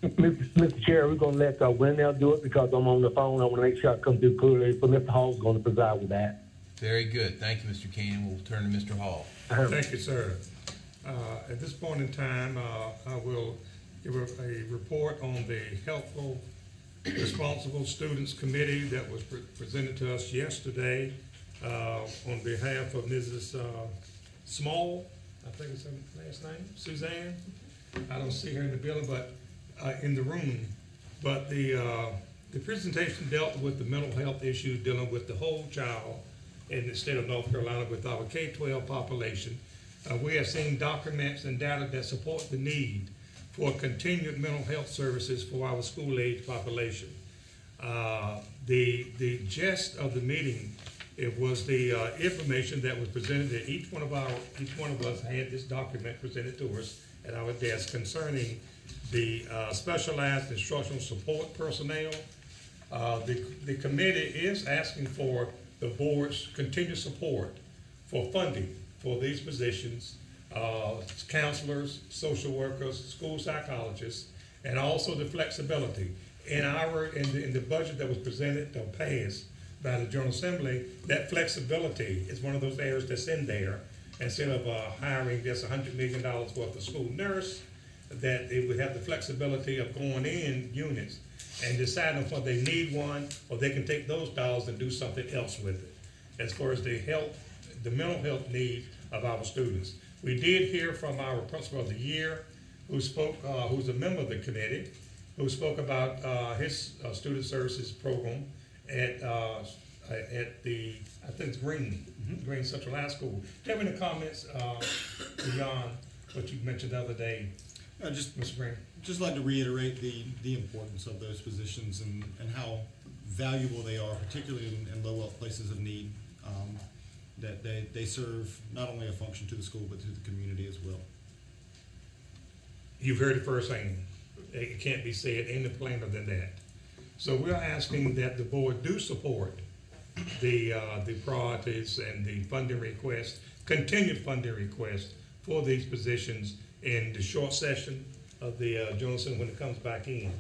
[SPEAKER 8] Mr. Chair, we're going to let Wendell do it because I'm on the phone. I want to make sure I come through clearly, but Mr. Hall's going to preside with that.
[SPEAKER 1] Very good. Thank you, Mr. Keenan. We'll turn to Mr. Hall.
[SPEAKER 9] Thank you, sir. At this point in time, I will give a report on the Helpful Responsible Students Committee that was presented to us yesterday on behalf of Mrs. Small, I think it's her last name, Suzanne. I don't see her in the building, but in the room. But the presentation dealt with the mental health issues dealing with the whole child in the state of North Carolina with our K-12 population. We have seen documents and data that support the need for continued mental health services for our school-age population. The gist of the meeting, it was the information that was presented that each one of us had this document presented to us at our desk concerning the specialized instructional support personnel. The committee is asking for the board's continued support for funding for these positions, counselors, social workers, school psychologists, and also the flexibility. In the budget that was presented or passed by the General Assembly, that flexibility is one of those areas that's in there. Instead of hiring just $100 million worth of school nurse, that it would have the flexibility of going in units and deciding whether they need one, or they can take those dollars and do something else with it. As far as the mental health needs of our students. We did hear from our principal of the year, who spoke, who's a member of the committee, who spoke about his student services program at the, I think it's Green Central High School. Do you have any comments beyond what you mentioned the other day, Mr. Green?
[SPEAKER 10] Just like to reiterate the importance of those positions and how valuable they are, particularly in low-wealth places of need, that they serve not only a function to the school, but to the community as well.
[SPEAKER 9] You've heard it firsthand. It can't be said any plainer than that. So we're asking that the board do support the priorities and the funding request, continued funding request for these positions in the short session of the General Assembly when it comes back in.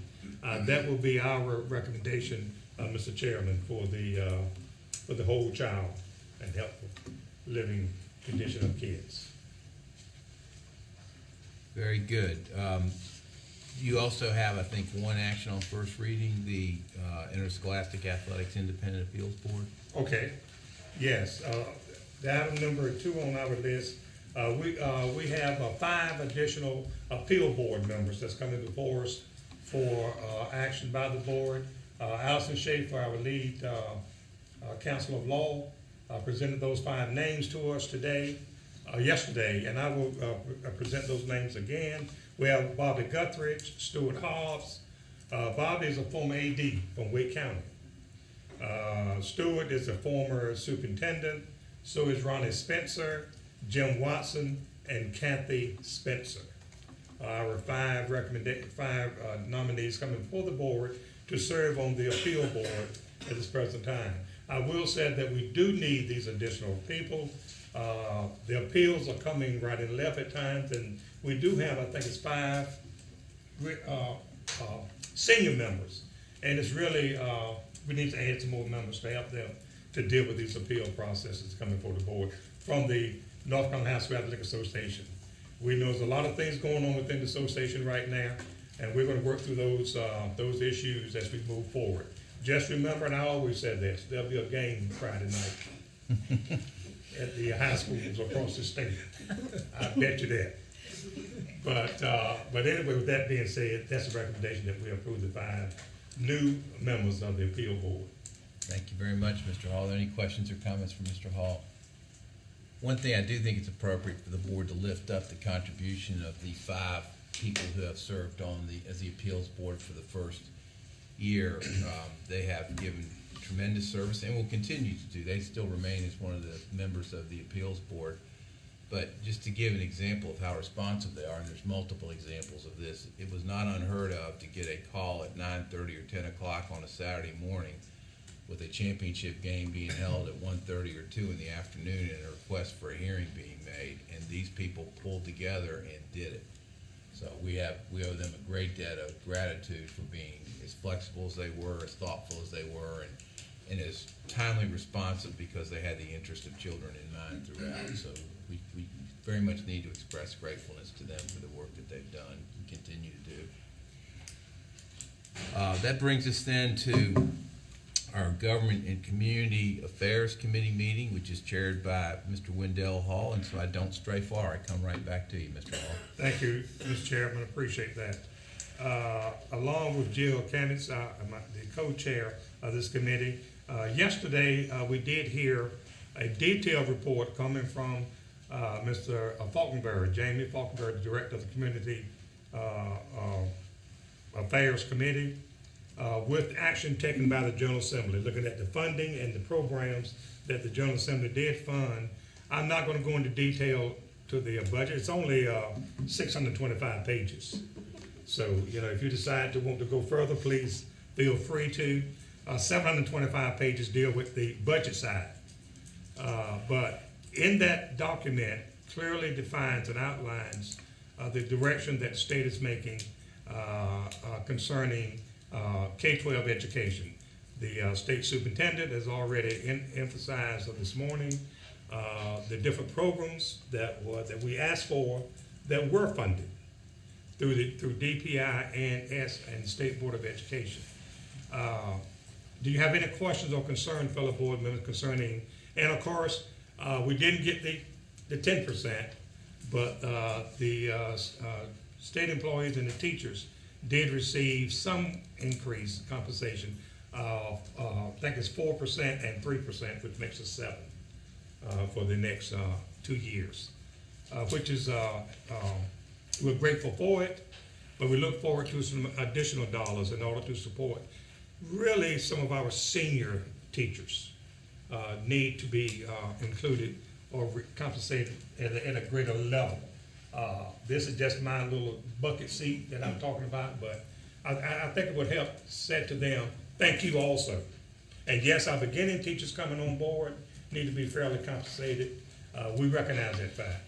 [SPEAKER 9] That will be our recommendation, Mr. Chairman, for the whole child and healthful living condition of kids.
[SPEAKER 1] Very good. You also have, I think, one action on first reading, the Interscholastic Athletics Independent Appeals Board.
[SPEAKER 9] Okay, yes. The item number 2 on our list, we have 5 additional appeal board members that's coming before us for action by the board. Allison Schaefer, our lead counsel of law, presented those 5 names to us yesterday, and I will present those names again. We have Bobby Guthridge, Stuart Hobbs. Bobby is a former AD from Wake County. Stuart is a former superintendent. So is Ronnie Spencer, Jim Watson, and Kathy Spencer. Our 5 nominees coming before the board to serve on the appeal board at this present time. I will say that we do need these additional people. The appeals are coming right and left at times, and we do have, I think it's 5 senior members. And it's really, we need to add some more members to help them to deal with these appeal processes coming before the board from the North Carolina High School Athletic Association. We know there's a lot of things going on within the association right now, and we're going to work through those issues as we move forward. Just remember, and I always said this, there'll be a game Friday night at the high schools across the state. I bet you that. But anyway, with that being said, that's a recommendation that we approve the 5 new members of the appeal board.
[SPEAKER 1] Thank you very much, Mr. Hall. Are there any questions or comments from Mr. Hall? One thing I do think it's appropriate for the board to lift up the contribution of the 5 people who have served on as the appeals board for the first year. They have given tremendous service and will continue to do. They still remain as one of the members of the appeals board. But just to give an example of how responsive they are, and there's multiple examples of this, it was not unheard of to get a call at 9:30 or 10 o'clock on a Saturday morning with a championship game being held at 1:30 or 2 in the afternoon and a request for a hearing being made, and these people pulled together and did it. So we owe them a great debt of gratitude for being as flexible as they were, as thoughtful as they were, and as timely responsive because they had the interest of children in mind throughout. So we very much need to express gratefulness to them for the work that they've done and continue to do. That brings us then to our Government and Community Affairs Committee meeting, which is chaired by Mr. Wendell Hall, and so I don't stray far. I come right back to you, Mr. Hall.
[SPEAKER 9] Thank you, Mr. Chairman. Appreciate that. Along with Jill Kamitz, the co-chair of this committee, yesterday we did hear a detailed report coming from Mr. Falkenberg, Jamie Falkenberg, the Director of the Community Affairs Committee, with action taken by the General Assembly, looking at the funding and the programs that the General Assembly did fund. I'm not gonna go into detail to the budget. It's only 625 pages. So, you know, if you decide to want to go further, please feel free to. 725 pages deal with the budget side. But in that document clearly defines and outlines the direction that the state is making concerning K-12 education. The state superintendent has already emphasized this morning the different programs that we asked for that were funded through DPI and the State Board of Education. Do you have any questions or concerns, fellow board members, concerning, and of course, we didn't get the 10%, but the state employees and the teachers did receive some increase compensation. I think it's 4% and 3%, which makes it 7% for the next 2 years, which is, we're grateful for it, but we look forward to some additional dollars in order to support really some of our senior teachers need to be included or compensated at a greater level. This is just my little bucket seat that I'm talking about, but I think it would help say to them, thank you also. And yes, our beginning teachers coming on board need to be fairly compensated. We recognize that fact.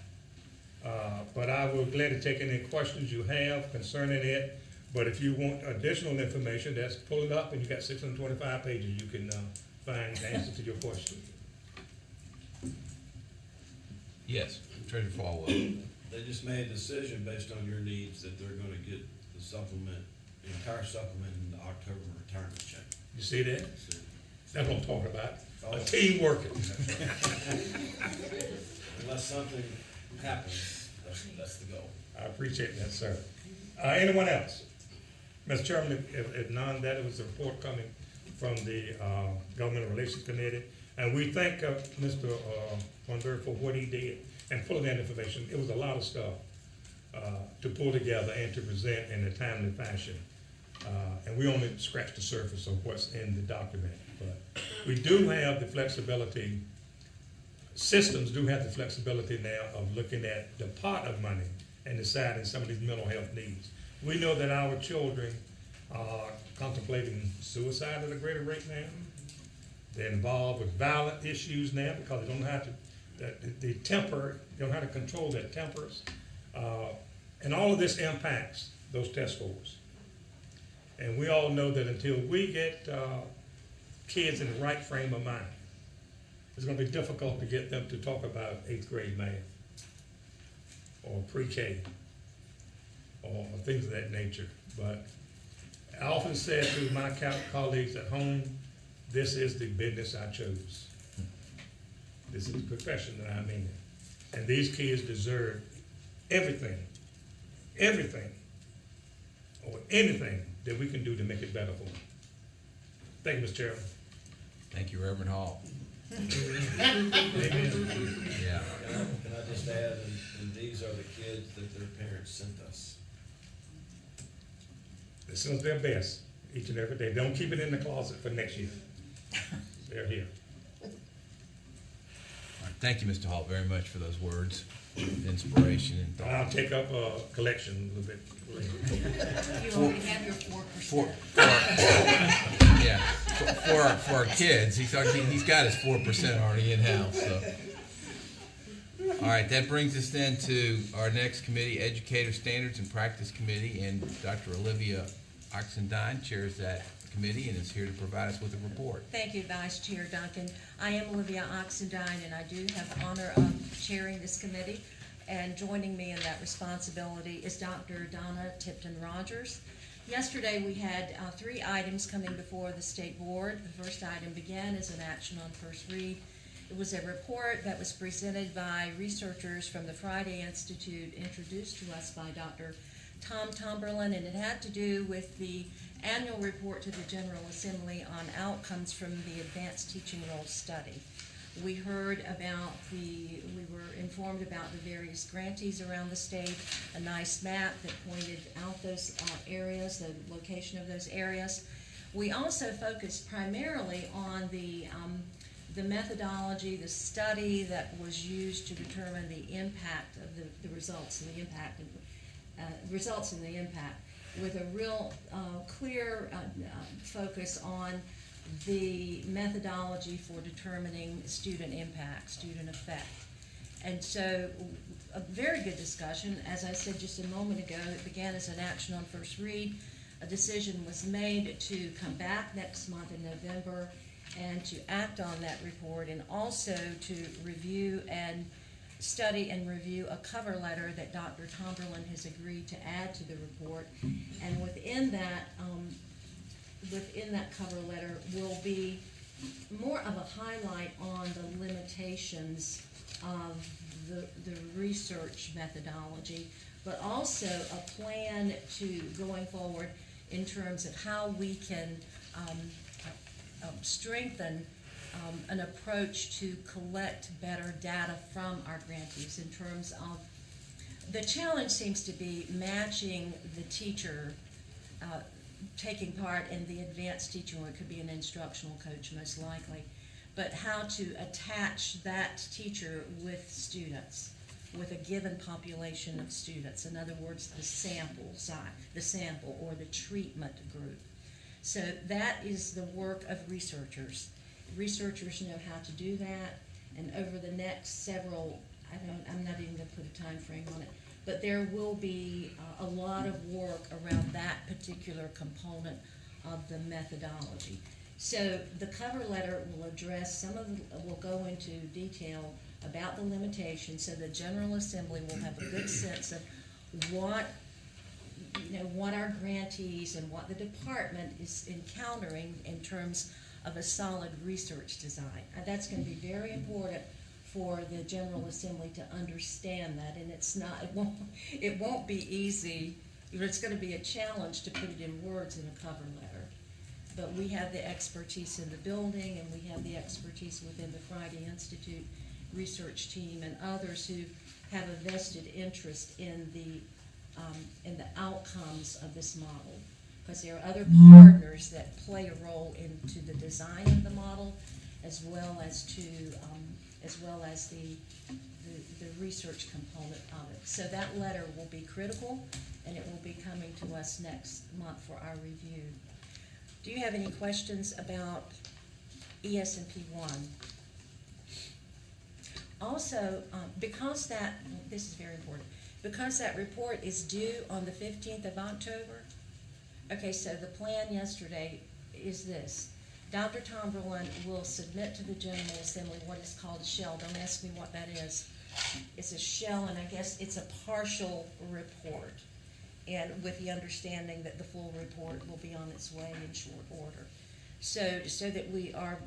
[SPEAKER 9] But I will gladly take any questions you have concerning it. But if you want additional information, that's pull it up and you got 625 pages. You can find the answer to your question.
[SPEAKER 1] Yes, Treasurer Falwell.
[SPEAKER 6] They just made a decision based on your needs that they're gonna get the supplement, the entire supplement in the October retirement check.
[SPEAKER 9] You see that?
[SPEAKER 6] So,
[SPEAKER 9] That's what I'm talking about.
[SPEAKER 6] Oh.
[SPEAKER 9] A team working.
[SPEAKER 6] unless something happens, that's the goal.
[SPEAKER 9] I appreciate that, sir. Anyone else? Mr. Chairman, if none, that was a report coming from the Government Relations Committee. And we thank Mr. Wonder for what he did and pulling that information. It was a lot of stuff to pull together and to present in a timely fashion. And we only scratched the surface of what's in the document. But we do have the flexibility, systems do have the flexibility now of looking at the pot of money and deciding some of these mental health needs. We know that our children are contemplating suicide at a greater rate now. They're involved with violent issues now because they don't know how to, they don't know how to control their tempers. And all of this impacts those test scores. And we all know that until we get kids in the right frame of mind, it's going to be difficult to get them to talk about 8th grade math or pre-K or things of that nature. But I often say to my colleagues at home, this is the business I chose. This is the profession that I'm in. And these kids deserve everything, or anything that we can do to make it better for them. Thank you, Mr. Chairman.
[SPEAKER 1] Thank you, Reverend Hall.
[SPEAKER 9] Amen.
[SPEAKER 1] Yeah.
[SPEAKER 6] Can I just add, and these are the kids that their parents sent us.
[SPEAKER 9] They send us their best each and every day. Don't keep it in the closet for next year. They're here.
[SPEAKER 1] All right, thank you, Mr. Hall, very much for those words of inspiration and thought.
[SPEAKER 9] I'll take up a collection a little bit later.
[SPEAKER 3] You already have your 4%.
[SPEAKER 1] For our kids, he's got his 4% already in-house, so. All right, that brings us then to our next committee, Educator Standards and Practice Committee, and Dr. Olivia Oxendine chairs that committee and is here to provide us with a report.
[SPEAKER 3] Thank you, Vice Chair Duncan. I am Olivia Oxendine, and I do have the honor of chairing this committee. And joining me in that responsibility is Dr. Donna Tipton-Rogers. Yesterday, we had 3 items coming before the State Board. The first item began as an action on first read. It was a report that was presented by researchers from the Friday Institute, introduced to us by Dr. Tom Tomberlin, and it had to do with the annual report to the General Assembly on outcomes from the Advanced Teaching Role Study. We were informed about the various grantees around the state, a nice map that pointed out those areas, the location of those areas. We also focused primarily on the methodology, the study that was used to determine the impact of the results and the impact, with a real clear focus on the methodology for determining student impact, student effect. And so a very good discussion. As I said just a moment ago, it began as an action on first read. A decision was made to come back next month in November and to act on that report, and also to review and study and review a cover letter that Dr. Tomberlin has agreed to add to the report. And within that cover letter will be more of a highlight on the limitations of the research methodology, but also a plan to going forward in terms of how we can strengthen an approach to collect better data from our grantees in terms of the challenge seems to be matching the teacher taking part in the advanced teaching, or it could be an instructional coach most likely, but how to attach that teacher with students, with a given population of students. In other words, the sample or the treatment group. So that is the work of researchers. Researchers know how to do that, and over the next several, I'm not even going to put a time frame on it, but there will be a lot of work around that particular component of the methodology. So the cover letter will address will go into detail about the limitations, so the General Assembly will have a good sense of what our grantees and what the department is encountering in terms of a solid research design. And that's going to be very important for the General Assembly to understand that, and it won't be easy. It's going to be a challenge to put it in words in a cover letter. But we have the expertise in the building, and we have the expertise within the Friday Institute research team and others who have a vested interest in the outcomes of this model, because there are other partners that play a role into the design of the model, as well as the research component of it. So that letter will be critical, and it will be coming to us next month for our review. Do you have any questions about ES&P 1? Also, because this is very important, because that report is due on the 15th of October, okay, so the plan yesterday is this. Dr. Tomberlin will submit to the General Assembly what is called a shell. Don't ask me what that is. It's a shell, and I guess it's a partial report, and with the understanding that the full report will be on its way in short order. So that we are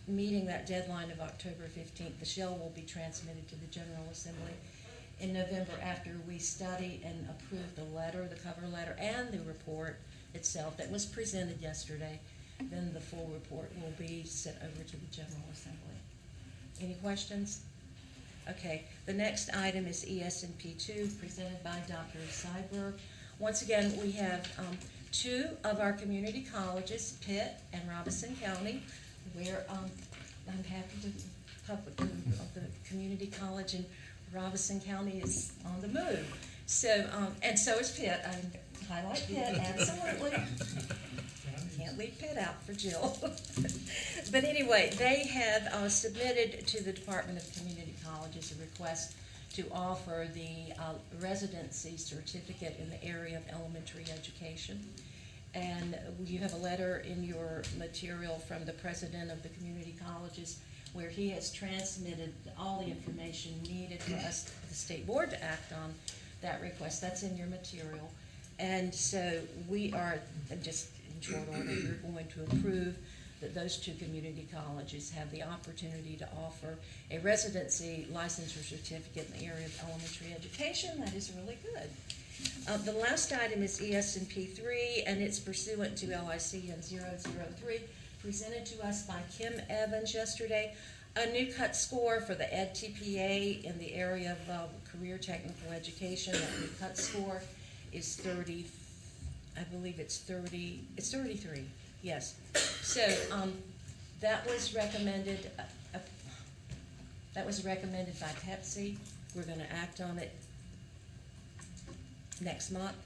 [SPEAKER 3] meeting that deadline of October 15th, the shell will be transmitted to the General Assembly in November after we study and approve the cover letter, and the report itself that was presented yesterday. Then the full report will be sent over to the General Assembly. Any questions? Okay, the next item is ES&P 2, presented by Dr. Seibberg. Once again, we have two of our community colleges, Pitt and Robeson County, where I'm happy to the community college in Robeson County is on the move. So, and so is Pitt. I highlight Pitt, absolutely. Can't leave Pitt out for Jill. But anyway, they have submitted to the Department of Community Colleges a request to offer the residency certificate in the area of elementary education. And you have a letter in your material from the president of the community colleges where he has transmitted all the information needed for us, the state board, to act on that request. That's in your material. And so we are, just in short order, we're going to approve that those two community colleges have the opportunity to offer a residency licensure certificate in the area of elementary education. That is really good. The last item is ES&P 3, and it's pursuant to LICN 003, presented to us by Kim Evans yesterday. A new cut score for the EdTPA in the area of career technical education. That new cut score is 30, I believe it's 33, yes. So that was recommended by Pepsi. We're going to act on it next month.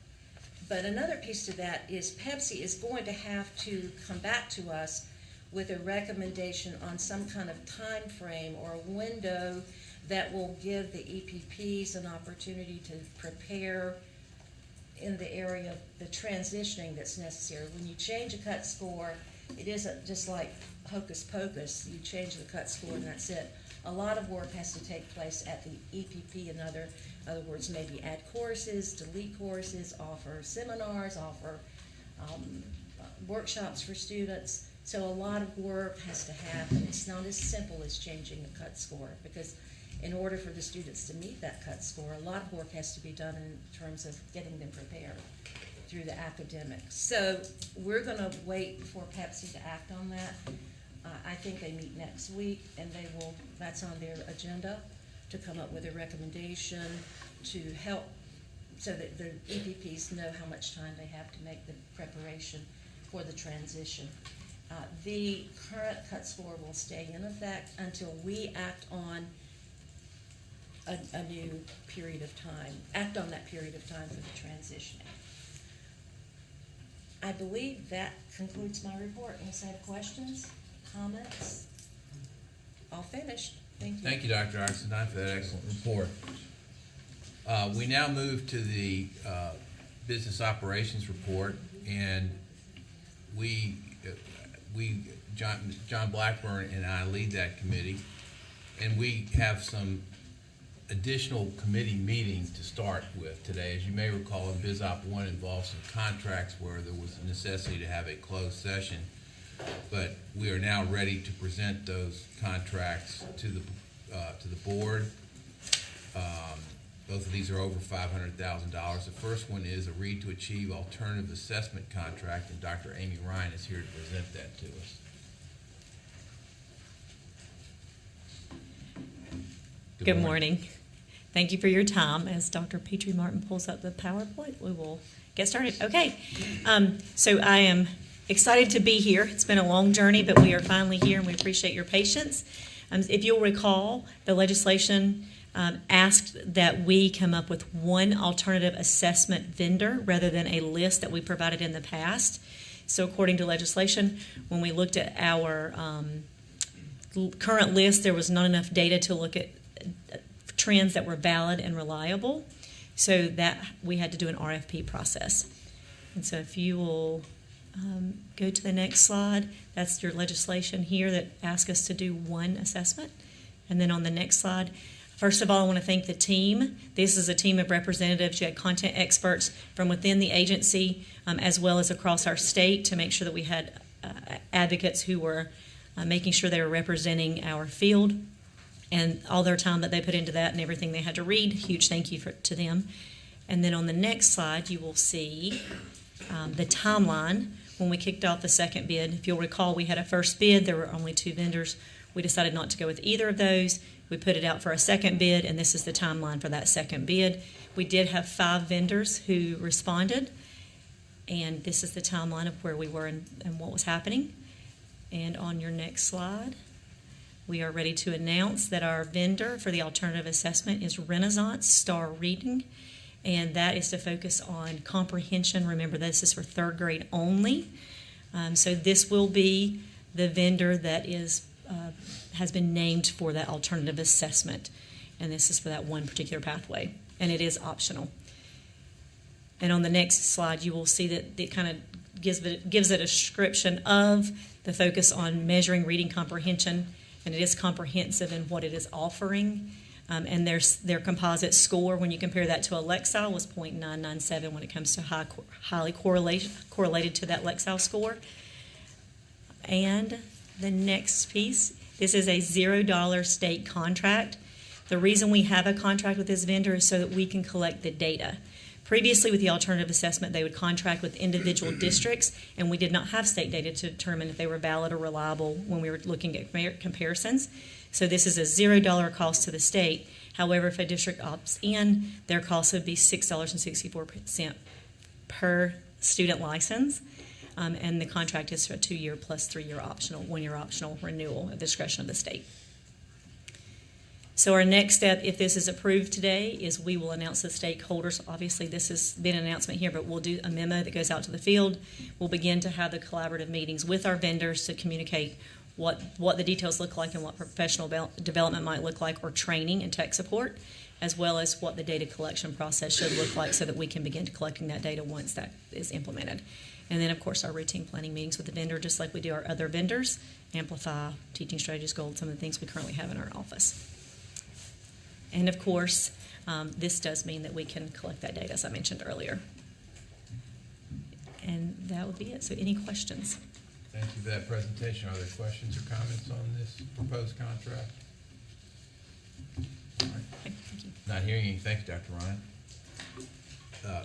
[SPEAKER 3] But another piece to that is Pepsi is going to have to come back to us with a recommendation on some kind of time frame or a window that will give the EPPs an opportunity to prepare in the area of the transitioning that's necessary. When you change a cut score, it isn't just like hocus pocus. You change the cut score and that's it. A lot of work has to take place at the EPP. In other words, maybe add courses, delete courses, offer seminars, offer workshops for students. So a lot of work has to happen. It's not as simple as changing a cut score, because in order for the students to meet that cut score, a lot of work has to be done in terms of getting them prepared through the academics. So we're going to wait for Pepsi to act on that. I think they meet next week, and that's on their agenda, to come up with a recommendation to help so that the EPPs know how much time they have to make the preparation for the transition. The current cut score will stay in effect until we act on a new period of time, act on that period of time for the transitioning. I believe that concludes my report. Unless I have questions, comments? All finished. Thank you.
[SPEAKER 1] Thank you, Dr. Oxendine, for that excellent report. We now move to the business operations report, and John Blackburn and I lead that committee, and we have some additional committee meetings to start with today. As you may recall, Biz Op 1 involved some contracts where there was a necessity to have a closed session, but we are now ready to present those contracts to the board. Both of these are over $500,000. The first one is a Read to Achieve alternative assessment contract, and Dr. Amy Ryan is here to present that to us.
[SPEAKER 11] Good morning. Thank you for your time. As Dr. Petrie Martin pulls up the PowerPoint, we will get started. Okay. So I am excited to be here. It's been a long journey, but we are finally here, and we appreciate your patience. If you'll recall, the legislation asked that we come up with one alternative assessment vendor rather than a list that we provided in the past. So according to legislation, when we looked at our current list, there was not enough data to look at trends that were valid and reliable, so that we had to do an RFP process. And so if you will go to the next slide, that's your legislation here that asks us to do one assessment. And then on the next slide, first of all, I want to thank the team. This is a team of representatives. You had content experts from within the agency as well as across our state to make sure that we had advocates who were making sure they were representing our field, and all their time that they put into that and everything they had to read. Huge thank you to them. And then on the next slide, you will see the timeline when we kicked off the second bid. If you'll recall, we had a first bid. There were only 2 vendors. We decided not to go with either of those. We put it out for a second bid, and this is the timeline for that second bid. We did have 5 vendors who responded, and this is the timeline of where we were and what was happening. And on your next slide, we are ready to announce that our vendor for the alternative assessment is Renaissance Star Reading, and that is to focus on comprehension. Remember, this is for 3rd grade only. So this will be the vendor that has been named for that alternative assessment, and this is for that one particular pathway, and it is optional. And on the next slide, you will see that it kind of gives it a description of the focus on measuring reading comprehension, and it is comprehensive in what it is offering. And their composite score, when you compare that to a Lexile, was 0.997 when it comes to highly correlated to that Lexile score. And the next piece, this is a $0 state contract. The reason we have a contract with this vendor is so that we can collect the data. Previously, with the alternative assessment, they would contract with individual districts, and we did not have state data to determine if they were valid or reliable when we were looking at comparisons. So this is a $0 cost to the state. However, if a district opts in, their cost would be $6.64 per student license. And the contract is for a 2-year plus 3-year optional, 1-year optional renewal at the discretion of the state. So our next step, if this is approved today, is we will announce the stakeholders. Obviously, this has been an announcement here, but we'll do a memo that goes out to the field. We'll begin to have the collaborative meetings with our vendors to communicate what the details look like and what professional development might look like, or training and tech support, as well as what the data collection process should look like so that we can begin collecting that data once that is implemented. And then, of course, our routine planning meetings with the vendor, just like we do our other vendors, amplify, teaching strategies, gold, some of the things we currently have in our office. And, of course, this does mean that we can collect that data, as I mentioned earlier. And that would be it. So any questions?
[SPEAKER 1] Thank you for that presentation. Are there questions or comments on this proposed contract? All right.
[SPEAKER 11] Okay, thank you.
[SPEAKER 1] Not hearing any. Thanks, Dr. Ryan.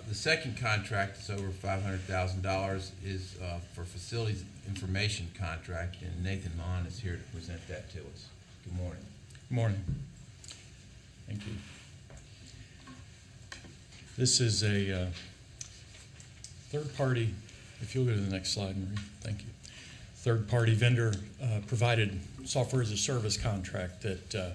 [SPEAKER 1] The second contract is over $500,000 is for facilities information contract, and Nathan Mon is here to present that to us. Good morning.
[SPEAKER 12] Good morning. Thank you. This is a third-party, if you'll go to the next slide, Marie, thank you. Third-party vendor provided software as a service contract that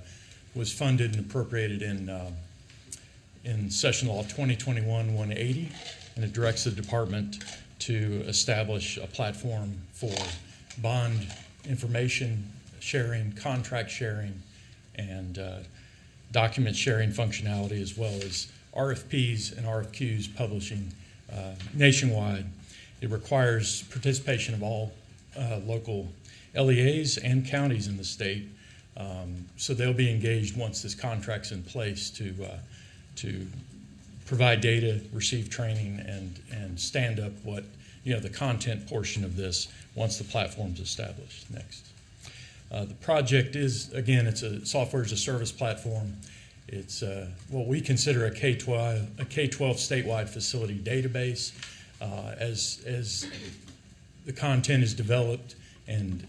[SPEAKER 12] was funded and appropriated in Session Law 2021-180, and it directs the department to establish a platform for bond information sharing, contract sharing, and document sharing functionality, as well as RFPs and RFQs publishing nationwide. It requires participation of all local LEAs and counties in the state, so they'll be engaged once this contract's in place to provide data, receive training, and stand up what, the content portion of this once the platform's established. Next. The project is, again, it's a software as a service platform. It's what we consider a K-12 statewide facility database. As the content is developed and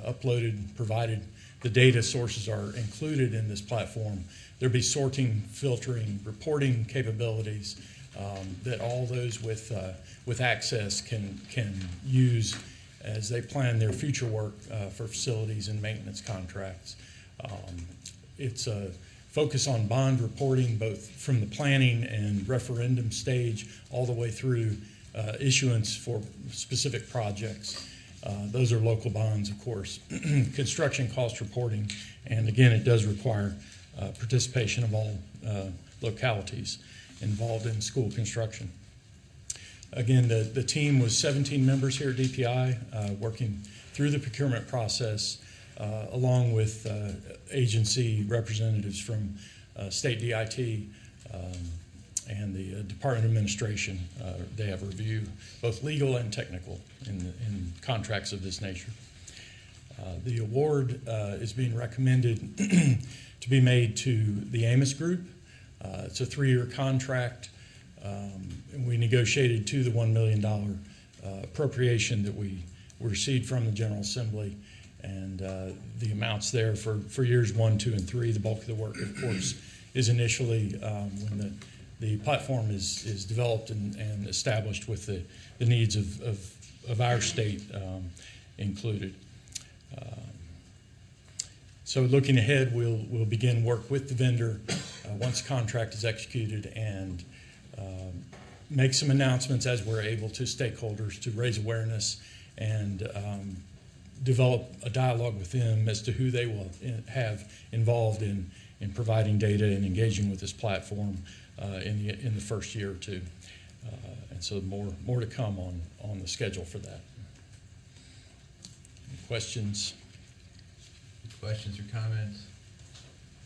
[SPEAKER 12] uploaded, provided, the data sources are included in this platform. There'll be sorting, filtering, reporting capabilities that all those with access can use as they plan their future work for facilities and maintenance contracts. It's a focus on bond reporting, both from the planning and referendum stage all the way through issuance for specific projects. Those are local bonds, of course. Construction cost reporting, and again, it does require participation of all localities involved in school construction. Again, the team was 17 members here at DPI, working through the procurement process, along with agency representatives from state DIT and the Department of Administration. They have review, both legal and technical, in contracts of this nature. The award is being recommended to be made to the Amos Group. It's a 3-year contract. And we negotiated to the $1 million appropriation that we received from the General Assembly, and the amounts there for years 1, 2, and 3. The bulk of the work, of course, is initially when the platform is developed and established with the needs of our state included. So looking ahead, we'll begin work with the vendor once the contract is executed, and make some announcements as we're able to stakeholders to raise awareness and develop a dialogue with them as to who they will have involved in providing data and engaging with this platform in the first year or two. And so more to come on the schedule for that. Any questions?
[SPEAKER 1] Questions or comments?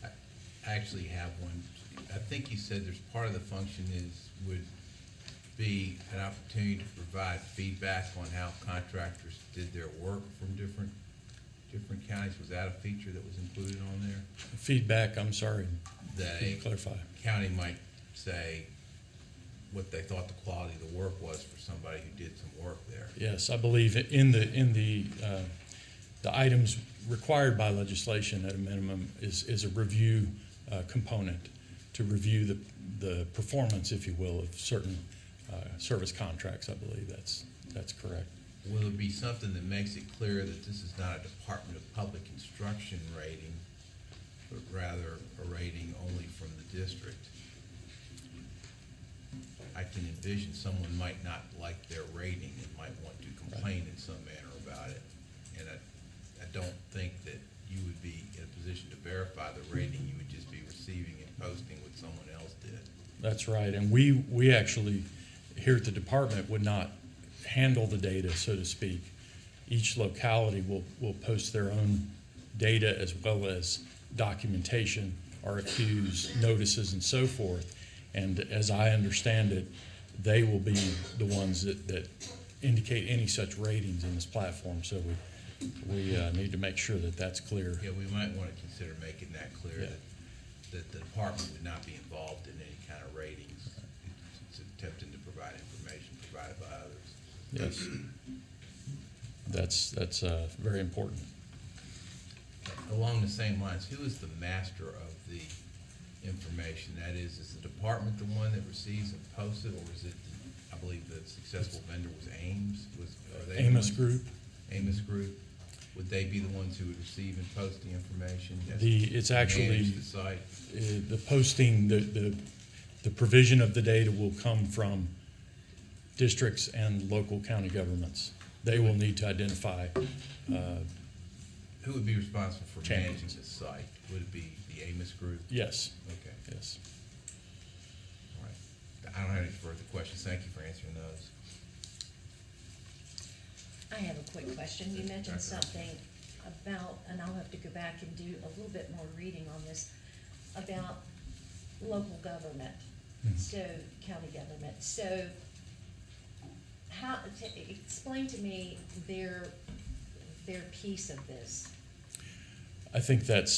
[SPEAKER 1] I actually have one. I think you said there's part of the function would be an opportunity to provide feedback on how contractors did their work from different counties. Was that a feature that was included on there?
[SPEAKER 12] Feedback, I'm sorry.
[SPEAKER 1] That
[SPEAKER 12] Can you clarify?
[SPEAKER 1] County might say what they thought the quality of the work was for somebody who did some work there.
[SPEAKER 12] Yes, I believe in the items required by legislation at a minimum is a review component to review the performance, if you will, of certain service contracts. I believe that's correct.
[SPEAKER 1] Will it be something that makes it clear that this is not a Department of Public Instruction rating, but rather a rating only from the district? I can envision someone might not like their rating and might want to complain in some manner about it. And I don't think that you would be in a position to verify the rating. You would just be receiving and posting what someone else did.
[SPEAKER 12] That's right, and we actually, here at the department, would not handle the data, so to speak. Each locality will post their own data as well as documentation, RFQs, notices, and so forth. And as I understand it, they will be the ones that indicate any such ratings in this platform. So we need to make sure that that's clear.
[SPEAKER 1] Yeah, we might want to consider making that clear,
[SPEAKER 12] Yeah.
[SPEAKER 1] that the department would not be involved in any kind of ratings. It's attempting to provide information provided by others.
[SPEAKER 12] Yes, that's very important.
[SPEAKER 1] Along the same lines, who is the master of the information? That is the department the one that receives and posts it, or is it, I believe the successful vendor was Ames? Are they the
[SPEAKER 12] Amos
[SPEAKER 1] ones?
[SPEAKER 12] Group.
[SPEAKER 1] Amos Group. Would they be the ones who would receive and post the information?
[SPEAKER 12] It's actually
[SPEAKER 1] Manage the site?
[SPEAKER 12] the posting, the provision of the data will come from districts and local county governments. They will need to identify
[SPEAKER 1] Who would be responsible for
[SPEAKER 12] Champions.
[SPEAKER 1] managing the site? Would it be the Amos Group?
[SPEAKER 12] yes,
[SPEAKER 1] Okay,
[SPEAKER 12] yes.
[SPEAKER 1] all right. I don't have any further questions. Thank you for answering those.
[SPEAKER 3] I have a quick question. You mentioned something about, and I'll have to go back and do a little bit more reading on this, about local government, so county government. So explain to me their piece of this.
[SPEAKER 12] I think that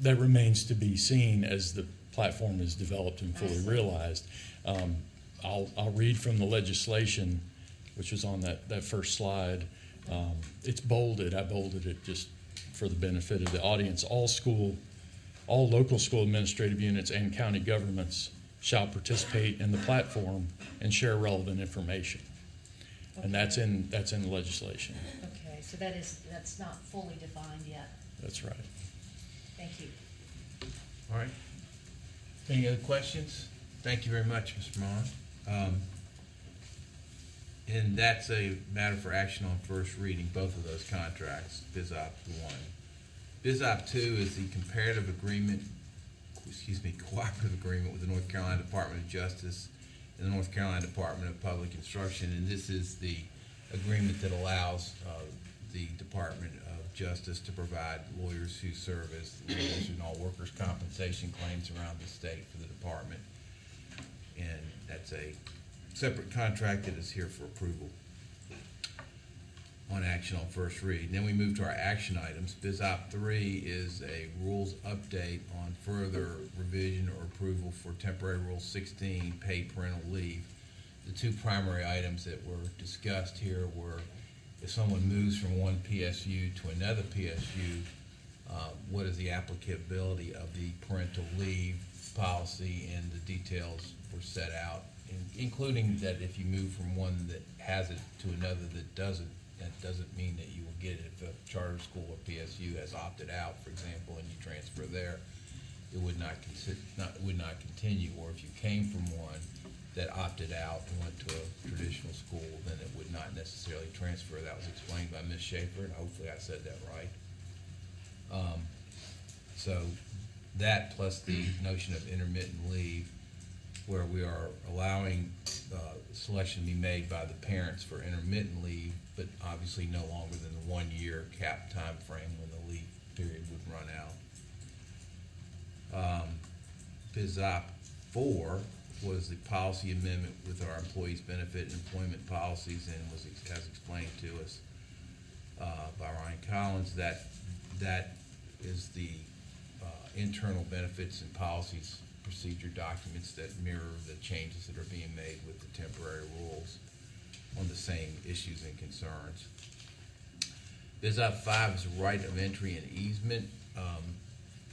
[SPEAKER 12] remains to be seen as the platform is developed and fully realized. I'll read from the legislation, which was on that first slide. It's bolded. I bolded it just for the benefit of the audience. All local school administrative units and county governments shall participate in the platform and share relevant information.
[SPEAKER 3] Okay.
[SPEAKER 12] And that's in the legislation.
[SPEAKER 3] Okay, so that's not fully defined yet.
[SPEAKER 12] That's right.
[SPEAKER 3] Thank you.
[SPEAKER 1] All right. Any other questions? Thank you very much, Mr. Mon. And that's a matter for action on first reading, both of those contracts, BizOp 1. BizOp 2 is the cooperative agreement with the North Carolina Department of Justice and the North Carolina Department of Public Instruction, and this is the agreement that allows the Department of Justice to provide lawyers who serve as lawyers in all workers' compensation claims around the state for the department. And that's a separate contract that is here for approval on action on first read. Then we move to our action items. BizOp 3 is a rules update on further revision or approval for temporary Rule 16, paid parental leave. The two primary items that were discussed here were if someone moves from one PSU to another PSU, what is the applicability of the parental leave policy, and the details were set out, including that if you move from one that has it to another that doesn't, that doesn't mean that you will get it. If a charter school or PSU has opted out, for example, and you transfer there, it would not continue. Or if you came from one that opted out and went to a traditional school, then it would not necessarily transfer. That was explained by Ms. Schaefer, and hopefully I said that right. So that plus the notion of intermittent leave, where we are allowing selection to be made by the parents for intermittent leave, but obviously no longer than the 1 year cap time frame when the leave period would run out. BizOp 4 was the policy amendment with our employees' benefit and employment policies, and was as explained to us by Ryan Collins. That is the internal benefits and policies procedure documents that mirror the changes that are being made with the temporary rules on the same issues and concerns. Biz Op 5 is right of entry and easement.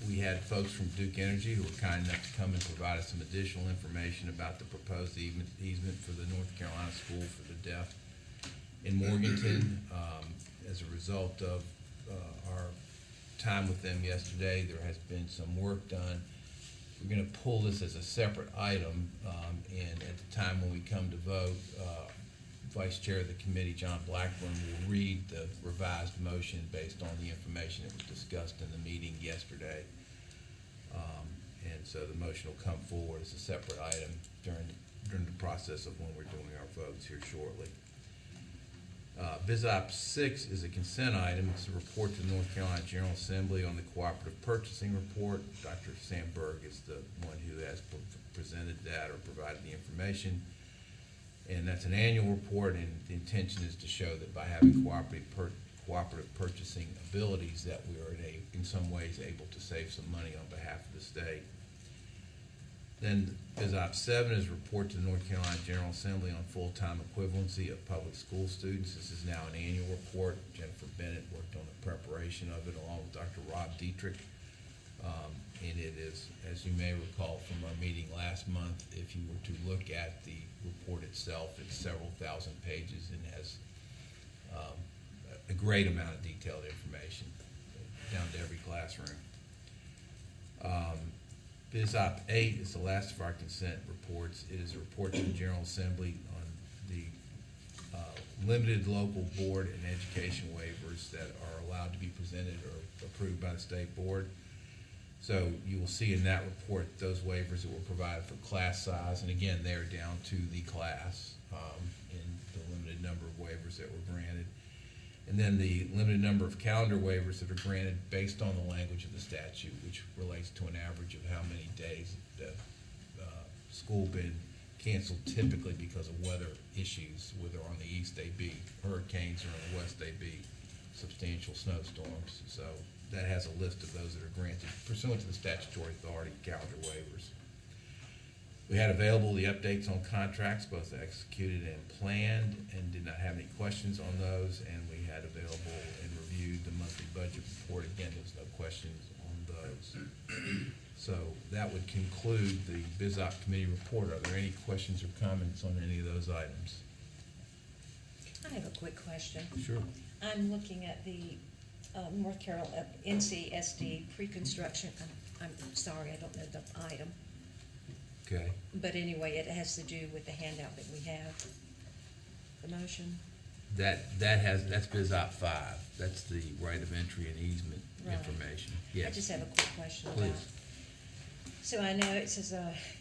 [SPEAKER 1] We had folks from Duke Energy who were kind enough to come and provide us some additional information about the proposed easement for the North Carolina School for the Deaf in Morganton. As a result of our time with them yesterday, there has been some work done. We're going to pull this as a separate item, and at the time when we come to vote, Vice Chair of the committee, John Blackburn, will read the revised motion based on the information that was discussed in the meeting yesterday. And so the motion will come forward as a separate item during the process of when we're doing our votes here shortly. Biz Op 6 is a consent item. It's a report to the North Carolina General Assembly on the cooperative purchasing report. Dr. Sandberg is the one who has presented that or provided the information. And that's an annual report, and the intention is to show that by having cooperative purchasing abilities that we are in some ways able to save some money on behalf of the state. Then Biz Op 7 is a report to the North Carolina General Assembly on full-time equivalency of public school students. This is now an annual report. Jennifer Bennett worked on the preparation of it along with Dr. Rob Dietrich. And it is, as you may recall from our meeting last month, if you were to look at the report itself, it's several thousand pages and has a great amount of detailed information down to every classroom. Biz Op 8 is the last of our consent reports. It is a report to the General Assembly on the limited local board and education waivers that are allowed to be presented or approved by the state board. So you will see in that report those waivers that were provided for class size, and again, they're down to the class in the limited number of waivers that were granted. And then the limited number of calendar waivers that are granted based on the language of the statute, which relates to an average of how many days the school been canceled, typically because of weather issues, whether on the east they be hurricanes or on the west they be substantial snowstorms. So that has a list of those that are granted pursuant to the statutory authority calendar waivers. We had available the updates on contracts, both executed and planned, and did not have any questions on those. And we had available and reviewed the monthly budget report. Again, there's no questions on those. So that would conclude the Biz Op committee report. Are there any questions or comments on any of those items?
[SPEAKER 3] I have a quick question.
[SPEAKER 1] Sure.
[SPEAKER 3] I'm looking at the North Carolina NCSD pre-construction. I'm sorry, I don't know the item.
[SPEAKER 1] Okay.
[SPEAKER 3] But anyway, it has to do with the handout that we have, the motion.
[SPEAKER 1] That's Biz Op 5. That's the right of entry and easement
[SPEAKER 3] Right.
[SPEAKER 1] information.
[SPEAKER 3] I
[SPEAKER 1] Yes.
[SPEAKER 3] just have a quick question about.
[SPEAKER 1] Please.
[SPEAKER 3] So I know it says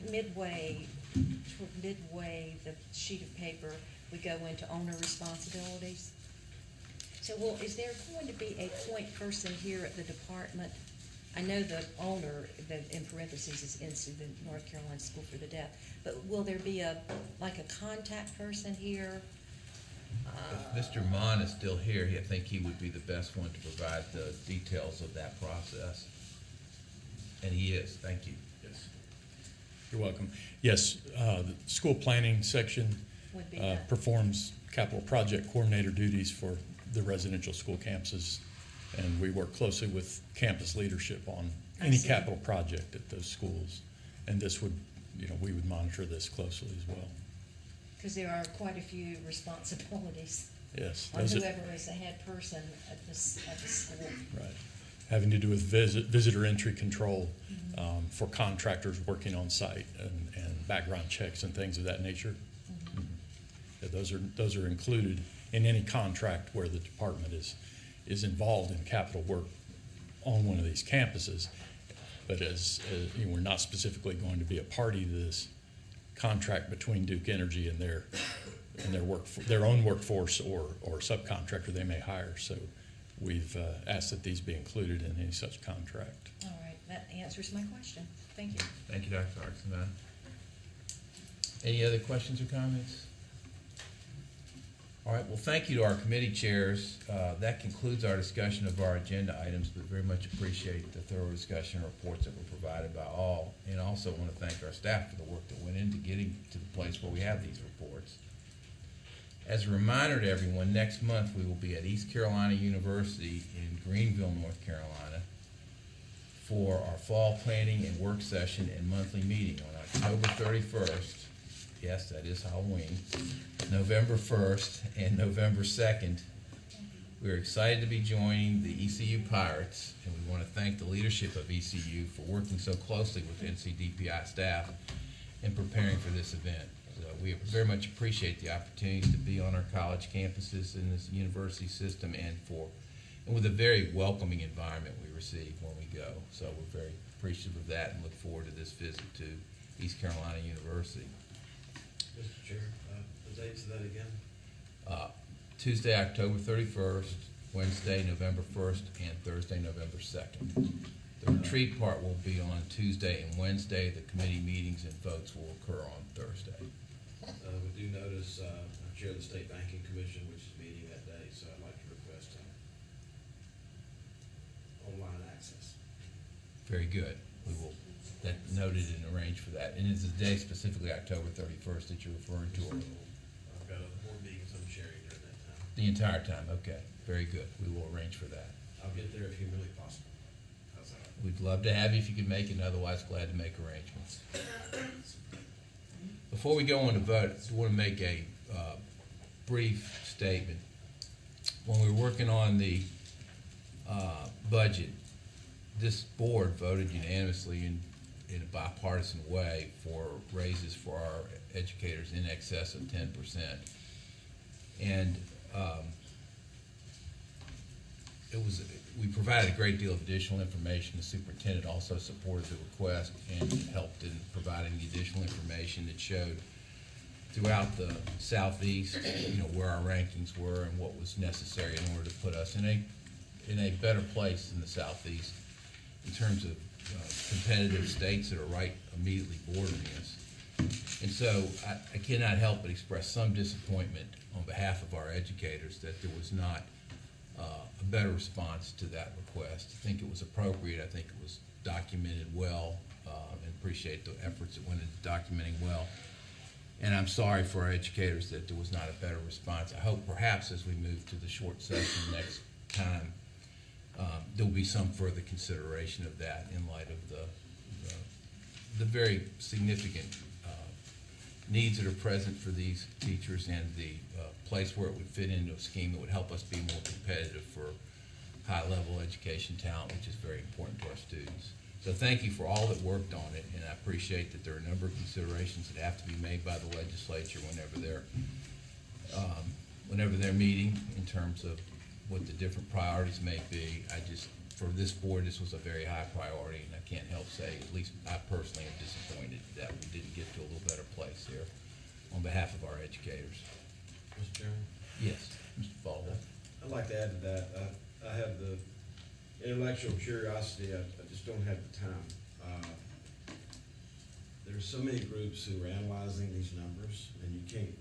[SPEAKER 3] midway, the sheet of paper, we go into owner responsibilities. So, well, is there going to be a point person here at the department? I know the owner, in parentheses, is into the North Carolina School for the Deaf, but will there be a contact person here?
[SPEAKER 1] If Mr. Mon is still here, I think he would be the best one to provide the details of that process. And he is. Thank you.
[SPEAKER 12] Yes. You're welcome. Yes, the school planning section
[SPEAKER 3] Would be that.
[SPEAKER 12] performs capital project coordinator duties for the residential school campuses, and we work closely with campus leadership on
[SPEAKER 3] I
[SPEAKER 12] any
[SPEAKER 3] see.
[SPEAKER 12] capital project at those schools. And this would, we would monitor this closely as well.
[SPEAKER 3] Because there are quite a few responsibilities
[SPEAKER 12] Yes.
[SPEAKER 3] on
[SPEAKER 12] those are-
[SPEAKER 3] whoever is the head person at the school.
[SPEAKER 12] Right. Having to do with visitor entry control for contractors working on site and background checks and things of that nature. Mhm. Yeah, those are included in any contract where the department is involved in capital work on one of these campuses. But as we're not specifically going to be a party to this contract between Duke Energy and their own workforce or subcontractor they may hire. So we've asked that these be included in any such contract.
[SPEAKER 3] All right, that answers my question. Thank you.
[SPEAKER 1] Thank you, Dr. Oxenbaum. Any other questions or comments? All right, well, thank you to our committee chairs. That concludes our discussion of our agenda items, but very much appreciate the thorough discussion and reports that were provided by all. And also want to thank our staff for the work that went into getting to the place where we have these reports. As a reminder to everyone, next month we will be at East Carolina University in Greenville, North Carolina, for our fall planning and work session and monthly meeting on October 31st. Yes, that is Halloween. November 1st and November 2nd. We're excited to be joining the ECU Pirates, and we want to thank the leadership of ECU for working so closely with NCDPI staff in preparing for this event. So we very much appreciate the opportunities to be on our college campuses in this university system, and with a very welcoming environment we receive when we go. So we're very appreciative of that and look forward to this visit to East Carolina University.
[SPEAKER 6] Mr. Chair, the dates of that again?
[SPEAKER 1] Tuesday, October 31st, Wednesday, November 1st, and Thursday, November 2nd. The retreat part will be on Tuesday and Wednesday. The committee meetings and votes will occur on Thursday.
[SPEAKER 6] We do notice, I chair the State Banking Commission, which is meeting that day, so I'd like to request online access.
[SPEAKER 1] Very good. We will, that noted and arranged for that. And is the day specifically October 31st that you're referring to? Or
[SPEAKER 6] I've got other board meetings I'm chairing during that time.
[SPEAKER 1] the entire time? Okay, very good. We will arrange for that.
[SPEAKER 6] I'll get there if humanly possible. How's that?
[SPEAKER 1] We'd love to have you if you could make it, and otherwise glad to make arrangements. Before we go on to vote, I want to make a brief statement. When we were working on the budget, this board voted unanimously in a bipartisan way for raises for our educators in excess of 10%. And we provided a great deal of additional information. The superintendent also supported the request and helped in providing the additional information that showed throughout the southeast, where our rankings were and what was necessary in order to put us in a better place in the southeast in terms of competitive states that are right immediately bordering us. And so I cannot help but express some disappointment on behalf of our educators that there was not a better response to that request. I think it was appropriate. I think it was documented well, and appreciate the efforts that went into documenting well. And I'm sorry for our educators that there was not a better response. I hope perhaps as we move to the short session next time, there will be some further consideration of that in light of the very significant needs that are present for these teachers and the place where it would fit into a scheme that would help us be more competitive for high-level education talent, which is very important to our students. So thank you for all that worked on it, and I appreciate that there are a number of considerations that have to be made by the legislature whenever they're meeting in terms of what the different priorities may be. For this board, this was a very high priority, and I can't help say, at least I personally am disappointed that we didn't get to a little better place here on behalf of our educators.
[SPEAKER 6] Mr. Chairman?
[SPEAKER 1] Yes, Mr. Falwell.
[SPEAKER 6] I'd like to add to that. I have the intellectual curiosity. I just don't have the time. There's so many groups who are analyzing these numbers, and you can't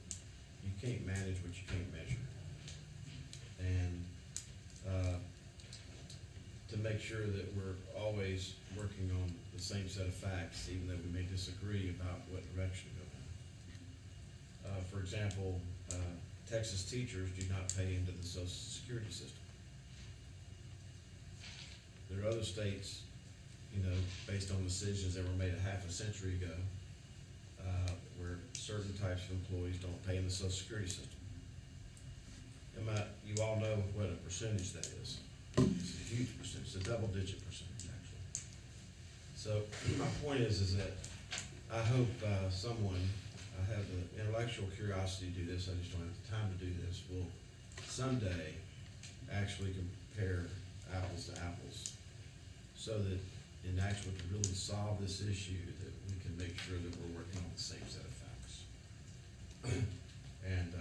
[SPEAKER 6] manage what you can't measure. And to make sure that we're always working on the same set of facts, even though we may disagree about what direction to go in. For example, Texas teachers do not pay into the Social Security system. There are other states, based on decisions that were made a half a century ago, where certain types of employees don't pay in the Social Security system. You all know what a percentage that is. It's a huge percentage. It's a double-digit percentage, actually. So my point is that I hope I have the intellectual curiosity to do this, I just don't have the time to do this, will someday actually compare apples to apples, so that in actually to really solve this issue, that we can make sure that we're working on the same set of facts. And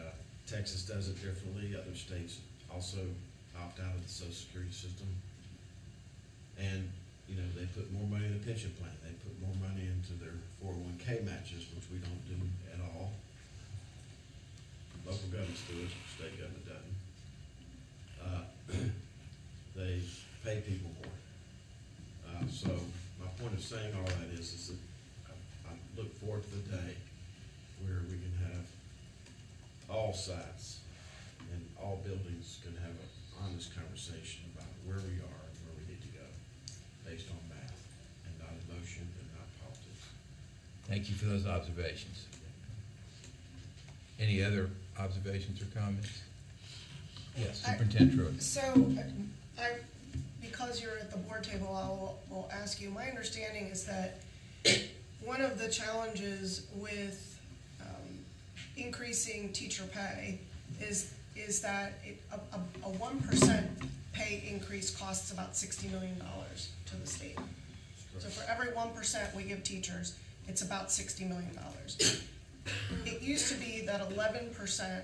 [SPEAKER 6] Texas does it differently. Other states also opt out of the Social Security system. And, they put more money in the pension plan. They put more money into their 401k matches, which we don't do at all. Local governments do it, state government doesn't. They pay people more. So my point of saying all that is that I look forward to the day where we can have all sides and all buildings can have an honest conversation about where we are and where we need to go, based on math and not emotion and not politics.
[SPEAKER 1] Thank you for those observations. Any other observations or comments? Yes, Superintendent Truitt.
[SPEAKER 4] So, because you're at the board table, will ask you, my understanding is that one of the challenges with increasing teacher pay is that a 1% pay increase costs about $60 million to the state. So for every 1% we give teachers, it's about $60 million. It used to be that 11%,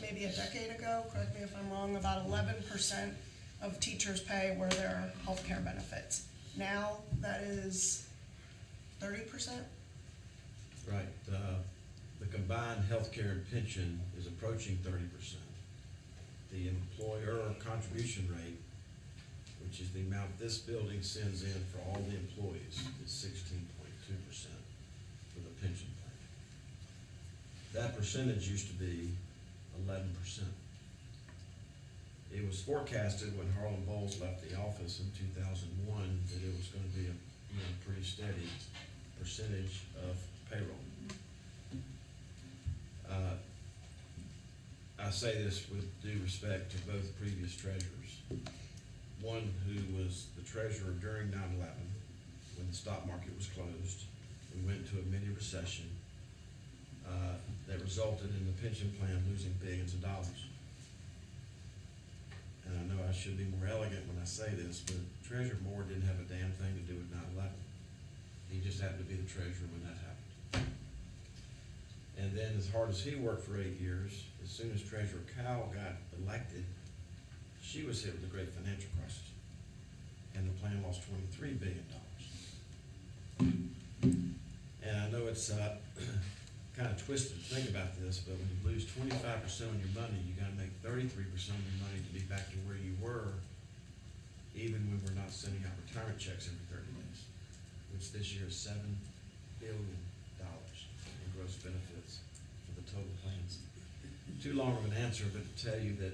[SPEAKER 4] maybe a decade ago, correct me if I'm wrong, about 11% of teachers' pay were their healthcare benefits. Now that is 30%?
[SPEAKER 6] Right, the combined healthcare and pension is approaching 30%. The employer contribution rate, which is the amount this building sends in for all the employees, is 16.2% for the pension plan. That percentage used to be 11%. It was forecasted when Harlan Bowles left the office in 2001 that it was going to be a pretty steady percentage of payroll. I say this with due respect to both previous treasurers. One who was the treasurer during 9/11, when the stock market was closed. We went into a mini recession that resulted in the pension plan losing billions of dollars. And I know I should be more elegant when I say this, but Treasurer Moore didn't have a damn thing to do with 9/11. He just happened to be the treasurer when that happened. And then as hard as he worked for 8 years, as soon as Treasurer Cowell got elected, she was hit with the great financial crisis. And the plan lost $23 billion. And I know it's kind of twisted to think about this, but when you lose 25% on your money, you gotta make 33% of your money to be back to where you were, even when we're not sending out retirement checks every 30 days, which this year is $7 billion in gross benefits for the total plans. Too long of an answer, but to tell you that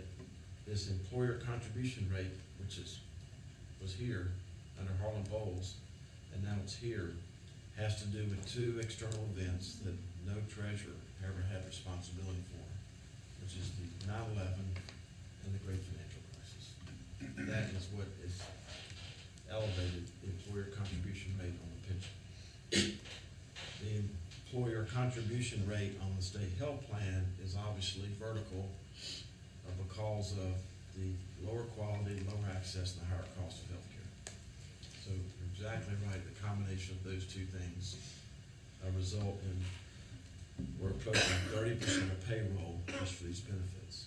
[SPEAKER 6] this employer contribution rate, which was here under Harlan Bowles, and now it's here, has to do with two external events that no treasurer ever had responsibility for, which is the 9/11 and the great financial crisis. That is what is elevated the employer contribution rate on the pension. The employer contribution rate on the state health plan is obviously vertical because of the lower quality, lower access, and the higher cost of healthcare. So you're exactly right, the combination of those two things result in, we're approaching 30% of payroll just for these benefits.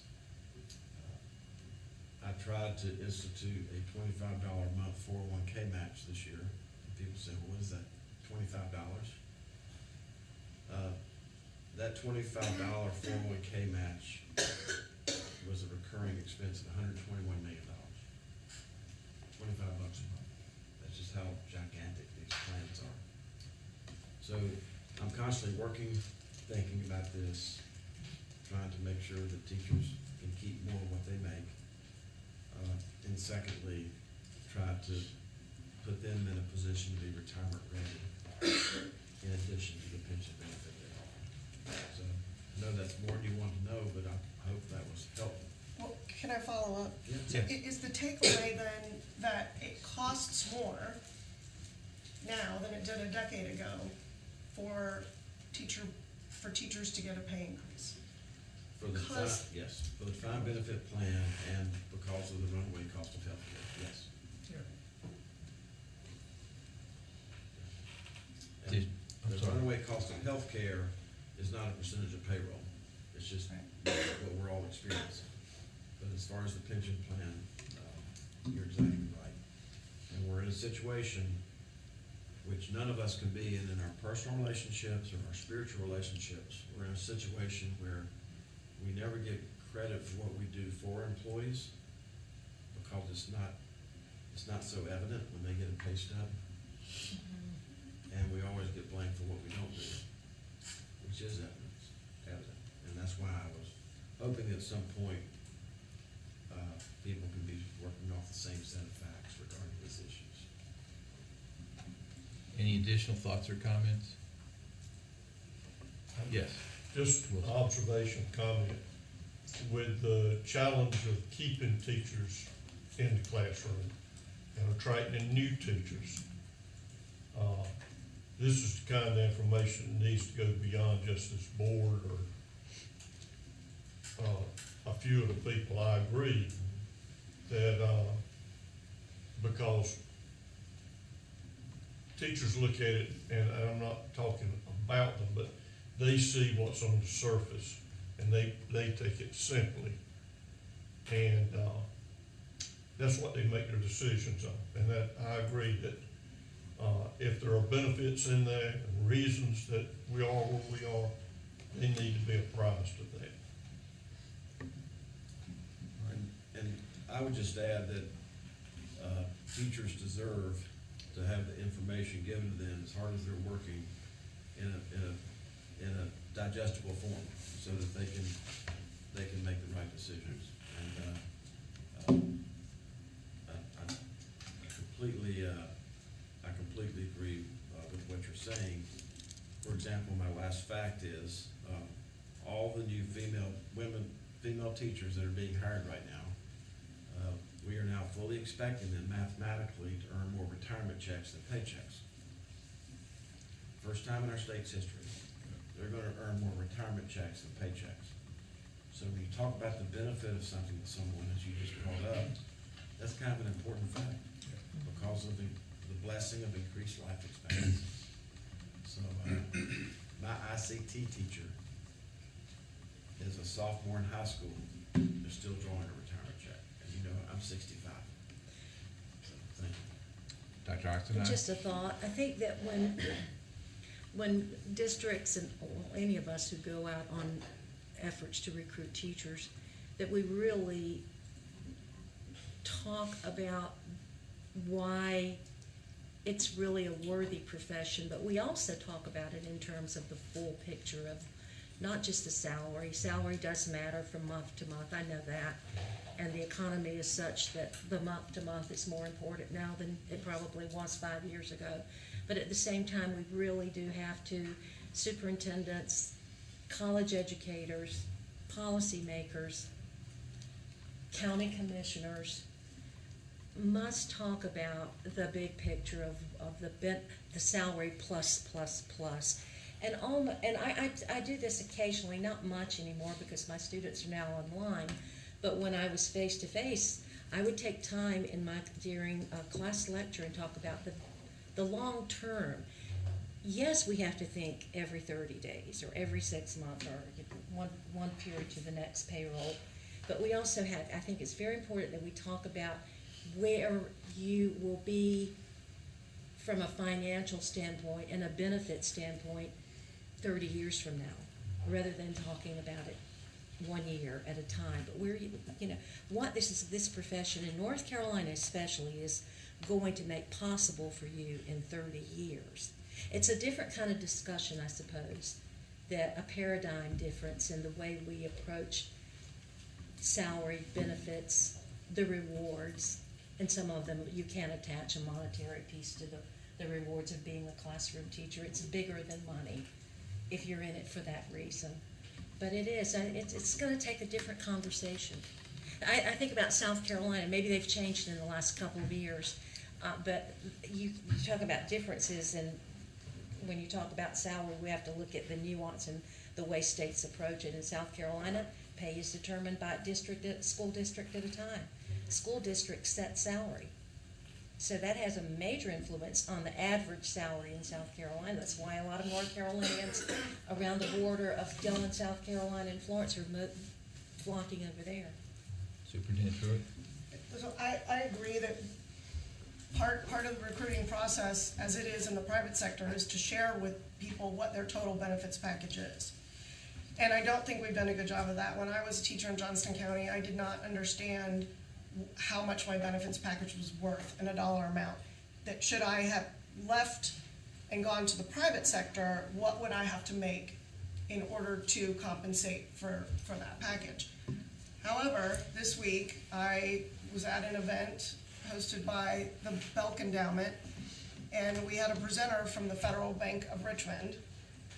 [SPEAKER 6] I tried to institute a $25 a month 401k match this year. And people say, well, what is that, $25? That $25 401k match was a recurring expense of $121 million. 25 bucks a month. That's just how gigantic these plans are. So I'm constantly working, thinking about this, trying to make sure that teachers can keep more of what they make. And secondly, try to put them in a position to be retirement ready in addition to the pension benefit they offer. So I know that's more than you want to know, but I hope that was helpful.
[SPEAKER 4] Well, can I follow up?
[SPEAKER 6] Yeah.
[SPEAKER 4] So is the takeaway then that it costs more now than it did a decade ago for teachers to get a pay increase?
[SPEAKER 6] For the yes, for the defined benefit plan and because of the runaway cost of healthcare, yes. And the runaway cost of healthcare is not a percentage of payroll. It's just what we're all experiencing. But as far as the pension plan, you're exactly right. And we're in a situation which none of us can be in our personal relationships or our spiritual relationships. We're in a situation where we never get credit for what we do for employees because it's not so evident when they get a pay stub. And we always get blamed for what we don't do, which is evident. And that's why I was hoping at some point, people can be working off the same set of facts regarding these issues.
[SPEAKER 1] Any additional thoughts or comments? Yes.
[SPEAKER 13] Just observation, comment. With the challenge of keeping teachers in the classroom and attracting new teachers, this is the kind of information that needs to go beyond just this board or a few of the people. I agree that because teachers look at it, and I'm not talking about them, but they see what's on the surface and they take it simply. And that's what they make their decisions on. And that I agree that if there are benefits in there and reasons that we are where we are, they need to be apprised of that.
[SPEAKER 6] And I would just add that teachers deserve to have the information given to them as hard as they're working in a digestible form, so that they can make the right decisions. And I completely agree with what you're saying. For example, my last fact is all the new female teachers that are being hired right now. We are now fully expecting them mathematically to earn more retirement checks than paychecks. First time in our state's history, they're going to earn more retirement checks than paychecks. So when you talk about the benefit of something to someone, as you just brought up, that's kind of an important fact because of the blessing of increased life expectancy. So my ICT teacher is a sophomore in high school. They're still drawing a retirement check. And you know, I'm 65. So thank you.
[SPEAKER 1] Dr. Oxenden?
[SPEAKER 3] Just a thought. I think that when districts and any of us who go out on efforts to recruit teachers, that we really talk about why it's really a worthy profession, but we also talk about it in terms of the full picture of not just the salary. Salary does matter from month to month, I know that. And the economy is such that the month to month is more important now than it probably was 5 years ago. But at the same time, we really do have to, superintendents, college educators, policymakers, county commissioners, must talk about the big picture of the salary plus. And I do this occasionally, not much anymore because my students are now online, but when I was face to face, I would take time during a class lecture and talk about the long term. Yes, we have to think every 30 days or every 6 months or one period to the next payroll, but we also I think it's very important that we talk about where you will be from a financial standpoint and a benefit standpoint 30 years from now, rather than talking about it 1 year at a time. But what this profession in North Carolina especially is going to make possible for you in 30 years. It's a different kind of discussion, I suppose, that a paradigm difference in the way we approach salary, benefits, the rewards, and some of them you can attach a monetary piece to the rewards of being a classroom teacher. It's bigger than money if you're in it for that reason. But it's going to take a different conversation. I think about South Carolina. Maybe they've changed in the last couple of years, but you talk about differences, and when you talk about salary, we have to look at the nuance and the way states approach it. In South Carolina, pay is determined by school district at a time. School districts set salary. So that has a major influence on the average salary in South Carolina. That's why a lot of North Carolinians around the border of Dillon, South Carolina, and Florence are flocking over there.
[SPEAKER 1] Superintendent Pruitt?
[SPEAKER 4] So I agree that part of the recruiting process, as it is in the private sector, is to share with people what their total benefits package is. And I don't think we've done a good job of that. When I was a teacher in Johnston County, I did not understand how much my benefits package was worth in a dollar amount. That should I have left and gone to the private sector, what would I have to make in order to compensate for that package. However, this week, I was at an event hosted by the Belk Endowment, and we had a presenter from the Federal Bank of Richmond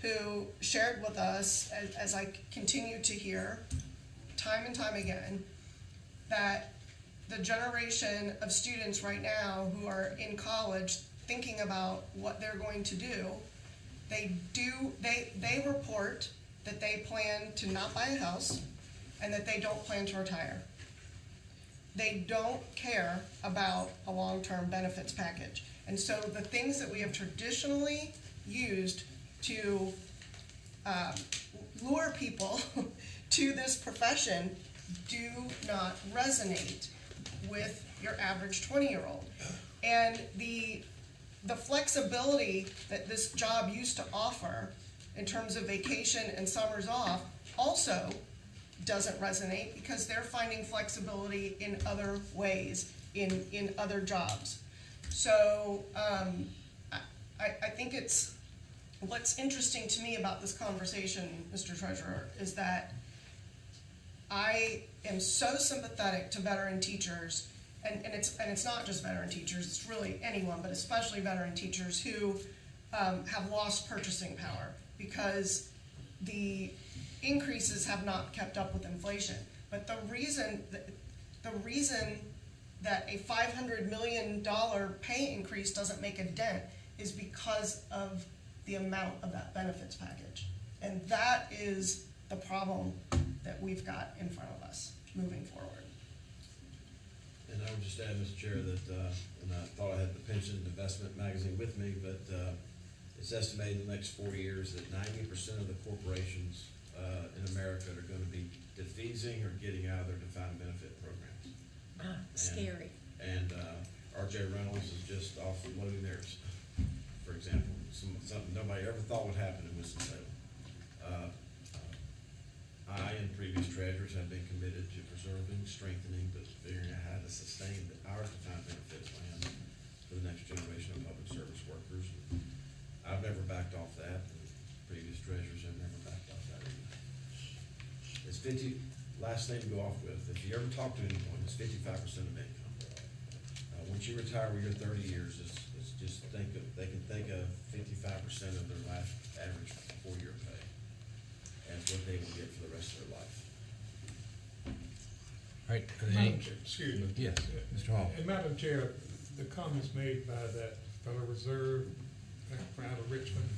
[SPEAKER 4] who shared with us, as I continue to hear time and time again, that the generation of students right now who are in college thinking about what they're going to do, they report that they plan to not buy a house and that they don't plan to retire. They don't care about a long-term benefits package. And so the things that we have traditionally used to lure people to this profession do not resonate with your average 20-year-old. And the flexibility that this job used to offer in terms of vacation and summers off also doesn't resonate because they're finding flexibility in other ways, in other jobs. So I think it's, what's interesting to me about this conversation, Mr. Treasurer, is that I am so sympathetic to veteran teachers, and it's not just veteran teachers, it's really anyone, but especially veteran teachers who have lost purchasing power because the increases have not kept up with inflation. But the reason that a $500 million pay increase doesn't make a dent is because of the amount of that benefits package. And that is the problem that we've got in front of us moving forward.
[SPEAKER 6] And I would just add, Mr. Chair, that, and I thought I had the Pension Investment magazine with me, but it's estimated in the next 4 years that 90% of the corporations in America are going to be defeasing or getting out of their defined benefit programs.
[SPEAKER 3] Scary.
[SPEAKER 6] And RJ Reynolds is just offloading theirs, for example. Something nobody ever thought would happen in Winston-Salem. I and previous treasurers have been committed to preserving, strengthening, but figuring out how to sustain our defined benefit plan for the next generation of public service workers. I've never backed off that, and previous treasurers have never backed off that either. It's 50, last thing to go off with, if you ever talk to anyone, it's 55% of income. Once you retire with your 30 years, it's just they can think of 55% of their last average 4-year pay as what they will get for the rest of their life.
[SPEAKER 1] All right,
[SPEAKER 9] Madam Chair, excuse me.
[SPEAKER 1] Yes, Mr. Hall.
[SPEAKER 9] And Madam Chair, the comments made by that Federal Reserve out of Richmond,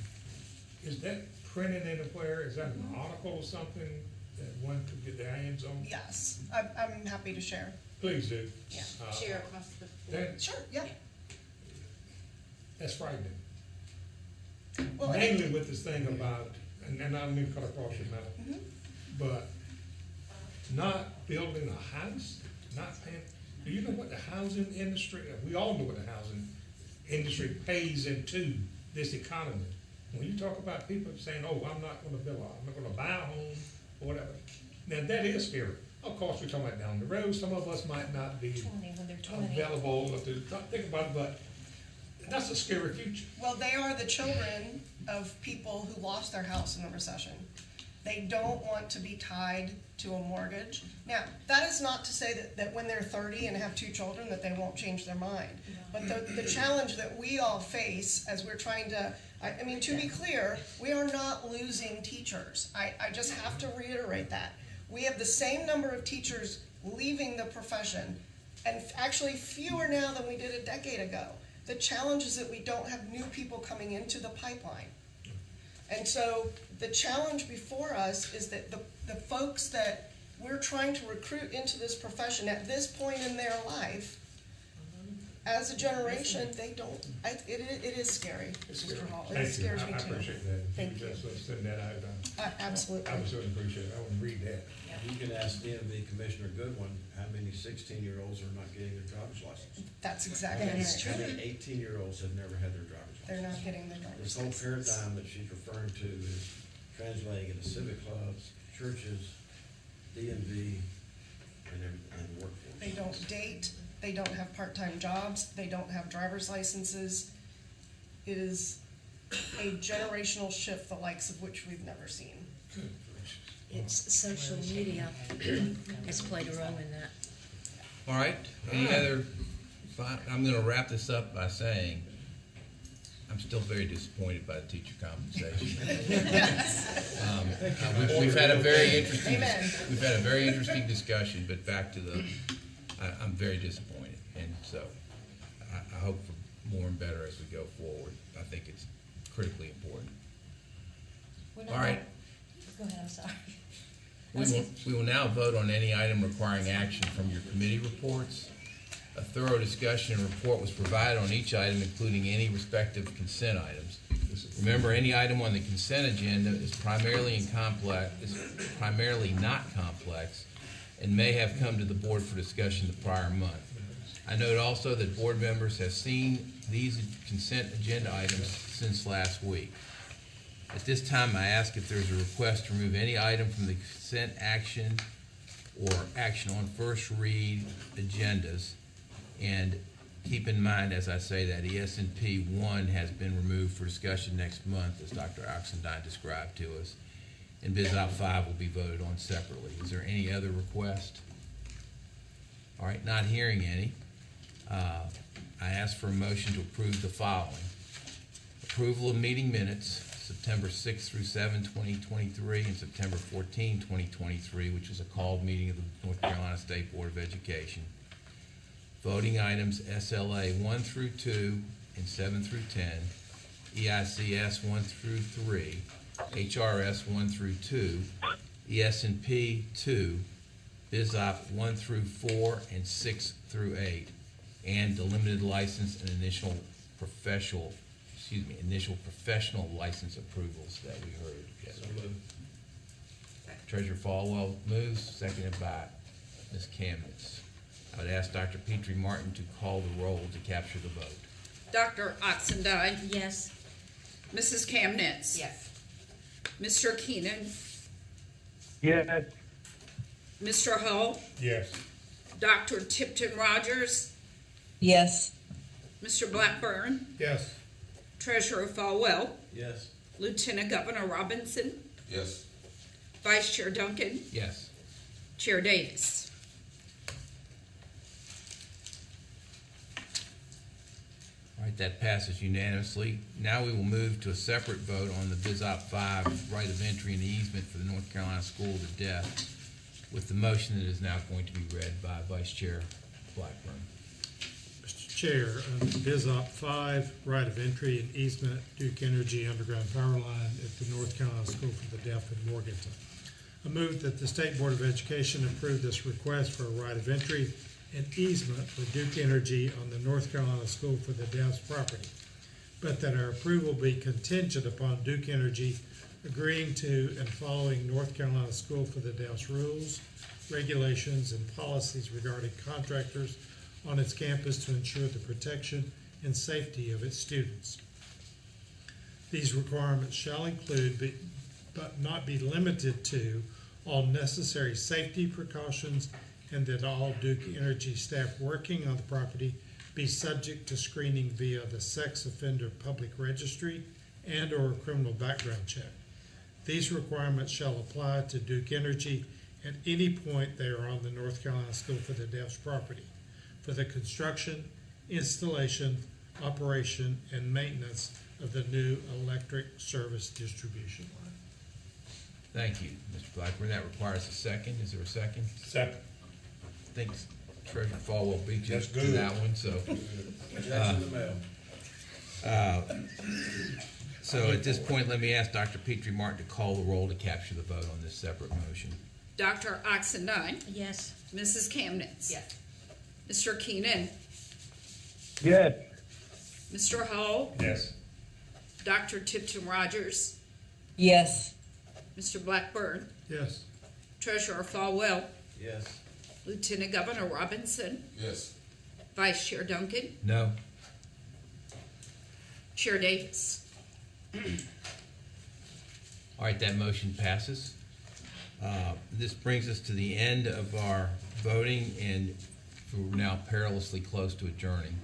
[SPEAKER 9] is that printed anywhere? Is that an article or something that one could get their hands on?
[SPEAKER 4] Yes, I'm happy to share.
[SPEAKER 9] Please do.
[SPEAKER 2] Yeah, share across the board.
[SPEAKER 9] That,
[SPEAKER 4] Sure, yeah.
[SPEAKER 9] that's frightening.
[SPEAKER 4] Well,
[SPEAKER 9] Mainly with this thing about, and I don't mean to cut across your mouth, but not building a house, not paying. Do you know what the housing industry, we all know what the housing industry pays into this economy. When you talk about people saying, oh, I'm not gonna build I'm not gonna buy a home, or whatever. Now, that is scary. Of course, we're talking about down the road, some of us might not be
[SPEAKER 3] 20 when they're 20.
[SPEAKER 9] available to think about it, but that's a scary future.
[SPEAKER 4] Well, they are the children of people who lost their house in the recession. They don't want to be tied to a mortgage. Now, that is not to say that when they're 30 and have 2 children that they won't change their mind. But the challenge that we all face as we're trying to, I mean, to be clear, we are not losing teachers. I just have to reiterate that. We have the same number of teachers leaving the profession, and actually fewer now than we did a decade ago. The challenge is that we don't have new people coming into the pipeline. And so the challenge before us is that the folks that we're trying to recruit into this profession at this point in their life, as a generation, they don't, it is scary, Mr. Hall. It scares me too.
[SPEAKER 9] I appreciate that.
[SPEAKER 4] Thank you.
[SPEAKER 9] Just send that out.
[SPEAKER 4] Absolutely.
[SPEAKER 9] I would certainly appreciate it. I want to read that.
[SPEAKER 6] You can ask DMV Commissioner Goodwin how many 16-year-olds are not getting their driver's license.
[SPEAKER 4] That's exactly right.
[SPEAKER 6] How many 18-year-olds have never had their driver's license?
[SPEAKER 4] They're not getting their driver's
[SPEAKER 6] This whole
[SPEAKER 4] license.
[SPEAKER 6] paradigm that she's referring to is translating into civic clubs, churches, DMV, and workforce.
[SPEAKER 4] They don't date, they don't have part-time jobs, they don't have driver's licenses. It is a generational shift the likes of which we've never seen.
[SPEAKER 3] It's social media has played a role in that.
[SPEAKER 1] All right, any other, I'm gonna wrap this up by saying, I'm still very disappointed by the teacher compensation. We've had a very interesting,
[SPEAKER 4] Amen.
[SPEAKER 1] we've had a very interesting discussion, but back to the, I'm very disappointed. And so, I hope for more and better as we go forward. I think it's critically important.
[SPEAKER 3] We're not
[SPEAKER 1] All right.
[SPEAKER 3] Go ahead, I'm sorry.
[SPEAKER 1] We will now vote on any item requiring action from your committee reports. A thorough discussion and report was provided on each item, including any respective consent items. Remember, any item on the consent agenda is primarily not complex and may have come to the board for discussion the prior month. I note also that board members have seen these consent agenda items since last week. At this time, I ask if there's a request to remove any item from the consent action or action on first read agendas. And keep in mind, as I say, that ES&P 1 has been removed for discussion next month, as Dr. Oxendine described to us. And Biz Op 5 will be voted on separately. Is there any other request? All right, not hearing any. I ask for a motion to approve the following. Approval of meeting minutes, September 6 through 7, 2023, and September 14, 2023, which was a called meeting of the North Carolina State Board of Education. Voting items SLA 1 through 2 and 7 through 10, EICS 1 through 3, HRS 1 through 2, ES&P 2, BizOp 1 through 4 and 6 through 8, and the limited license and initial professional license approvals that we heard. Yes. Treasurer Falwell moves, seconded by Ms. Kamnitz. I would ask Dr. Petrie Martin to call the roll to capture the vote.
[SPEAKER 14] Dr. Oxendine.
[SPEAKER 3] Yes.
[SPEAKER 14] Mrs. Kamnitz.
[SPEAKER 2] Yes.
[SPEAKER 14] Mr. Keenan.
[SPEAKER 8] Yes.
[SPEAKER 14] Mr. Hull.
[SPEAKER 9] Yes.
[SPEAKER 14] Dr. Tipton Rogers.
[SPEAKER 5] Yes.
[SPEAKER 14] Mr. Blackburn.
[SPEAKER 9] Yes.
[SPEAKER 14] Treasurer Falwell.
[SPEAKER 6] Yes.
[SPEAKER 14] Lieutenant Governor Robinson.
[SPEAKER 6] Yes.
[SPEAKER 14] Vice Chair Duncan.
[SPEAKER 1] Yes.
[SPEAKER 14] Chair Davis.
[SPEAKER 1] All right, that passes unanimously. Now we will move to a separate vote on the BizOp 5 right of entry and easement for the North Carolina School to Deaf, with the motion that is now going to be read by Vice Chair Blackburn.
[SPEAKER 7] Mr. Chair, BizOp 5, right of entry and easement, Duke Energy underground power line at the North Carolina School for the Deaf in Morganton. I move that the State Board of Education approve this request for a right of entry and easement for Duke Energy on the North Carolina School for the Deaf's property, but that our approval be contingent upon Duke Energy agreeing to and following North Carolina School for the Deaf's rules, regulations, and policies regarding contractors on its campus to ensure the protection and safety of its students. These requirements shall include, but not be limited to, all necessary safety precautions, and that all Duke Energy staff working on the property be subject to screening via the Sex Offender Public Registry and/or criminal background check. These requirements shall apply to Duke Energy at any point they are on the North Carolina School for the Deaf's property for the construction, installation, operation, and maintenance of the new electric service distribution line.
[SPEAKER 1] Thank you, Mr. Blackburn. That requires a second. Is there a second?
[SPEAKER 9] Second.
[SPEAKER 1] I think Treasurer Falwell beat you
[SPEAKER 13] That's
[SPEAKER 1] to
[SPEAKER 13] good.
[SPEAKER 1] that one, so.
[SPEAKER 6] Checks in the mail.
[SPEAKER 1] So at this point, let me ask Dr. Petrie Martin to call the roll to capture the vote on this separate motion.
[SPEAKER 14] Dr. Oxendine.
[SPEAKER 3] Yes.
[SPEAKER 14] Mrs. Kamnitz.
[SPEAKER 2] Yes.
[SPEAKER 14] Mr. Keenan.
[SPEAKER 8] Yes.
[SPEAKER 14] Mr. Hull.
[SPEAKER 9] Yes.
[SPEAKER 14] Dr. Tipton Rogers.
[SPEAKER 5] Yes.
[SPEAKER 14] Mr. Blackburn.
[SPEAKER 7] Yes.
[SPEAKER 14] Treasurer Falwell.
[SPEAKER 6] Yes.
[SPEAKER 14] Lieutenant Governor Robinson.
[SPEAKER 6] Yes.
[SPEAKER 14] Vice Chair Duncan.
[SPEAKER 1] No?
[SPEAKER 14] Chair Davis.
[SPEAKER 1] All right, that motion passes. This brings us to the end of our voting, and we're now perilously close to adjourning.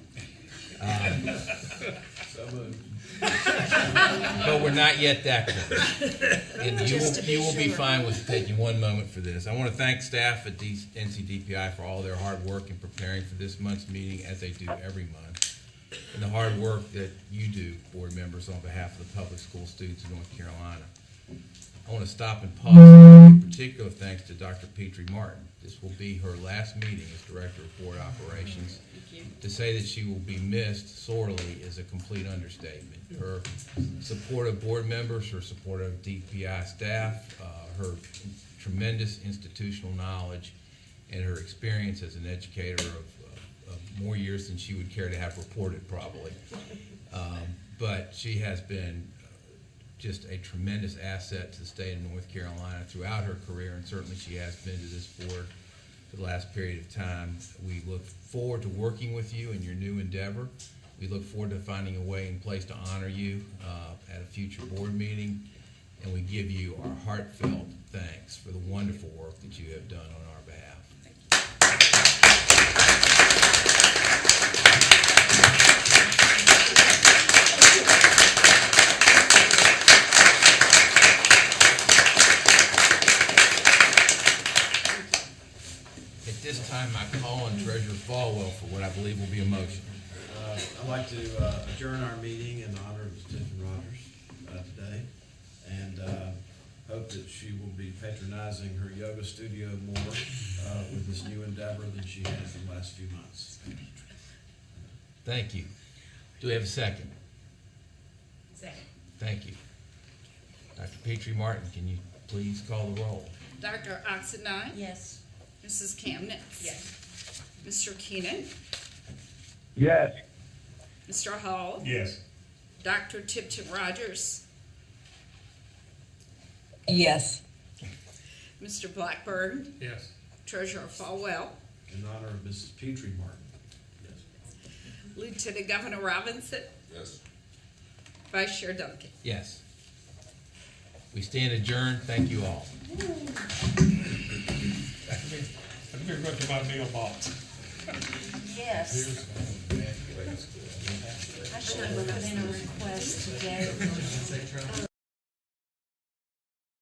[SPEAKER 6] So moved.
[SPEAKER 1] But we're not yet that close. And
[SPEAKER 3] Just to be
[SPEAKER 1] you will be
[SPEAKER 3] sure.
[SPEAKER 1] fine with taking one moment for this. I want to thank staff at NCDPI for all their hard work in preparing for this month's meeting, as they do every month, and the hard work that you do, board members, on behalf of the public school students in North Carolina. I want to stop and pause and give particular thanks to Dr. Petrie Martin. This will be her last meeting as Director of Board Operations. To say that she will be missed sorely is a complete understatement. Her support of board members, her support of DPI staff, her tremendous institutional knowledge, and her experience as an educator of more years than she would care to have reported, probably. But she has been just a tremendous asset to the state of North Carolina throughout her career, and certainly she has been to this board for the last period of time. We look forward to working with you in your new endeavor. We look forward to finding a way and place to honor you at a future board meeting, and we give you our heartfelt thanks for the wonderful work that you have done on our behalf. At this time, I call on Treasurer Falwell for what I believe will be a motion.
[SPEAKER 6] I'd like to adjourn our meeting in honor of Tiffany Rogers today, and hope that she will be patronizing her yoga studio more with this new endeavor than she has in the last few months.
[SPEAKER 1] Thank you. Do we have a second?
[SPEAKER 2] Second.
[SPEAKER 1] Thank you. Dr. Petrie Martin, can you please call the roll?
[SPEAKER 14] Dr. Oxendine,
[SPEAKER 3] Yes.
[SPEAKER 14] Mrs. Kamnitz.
[SPEAKER 2] Yes.
[SPEAKER 14] Mr. Keenan,
[SPEAKER 8] Yes.
[SPEAKER 14] Mr. Hall,
[SPEAKER 13] Yes.
[SPEAKER 14] Dr. Tipton Rogers,
[SPEAKER 5] Yes.
[SPEAKER 14] Mr. Blackburn,
[SPEAKER 9] Yes.
[SPEAKER 14] Treasurer Falwell,
[SPEAKER 6] In honor of Mrs. Petrie Martin. Yes.
[SPEAKER 14] Lieutenant Governor Robinson,
[SPEAKER 6] Yes.
[SPEAKER 14] Vice Chair Duncan.
[SPEAKER 1] Yes. We stand adjourned. Thank you all.
[SPEAKER 9] Let me go to my mailbox.
[SPEAKER 3] Yes. I should have put in a request today.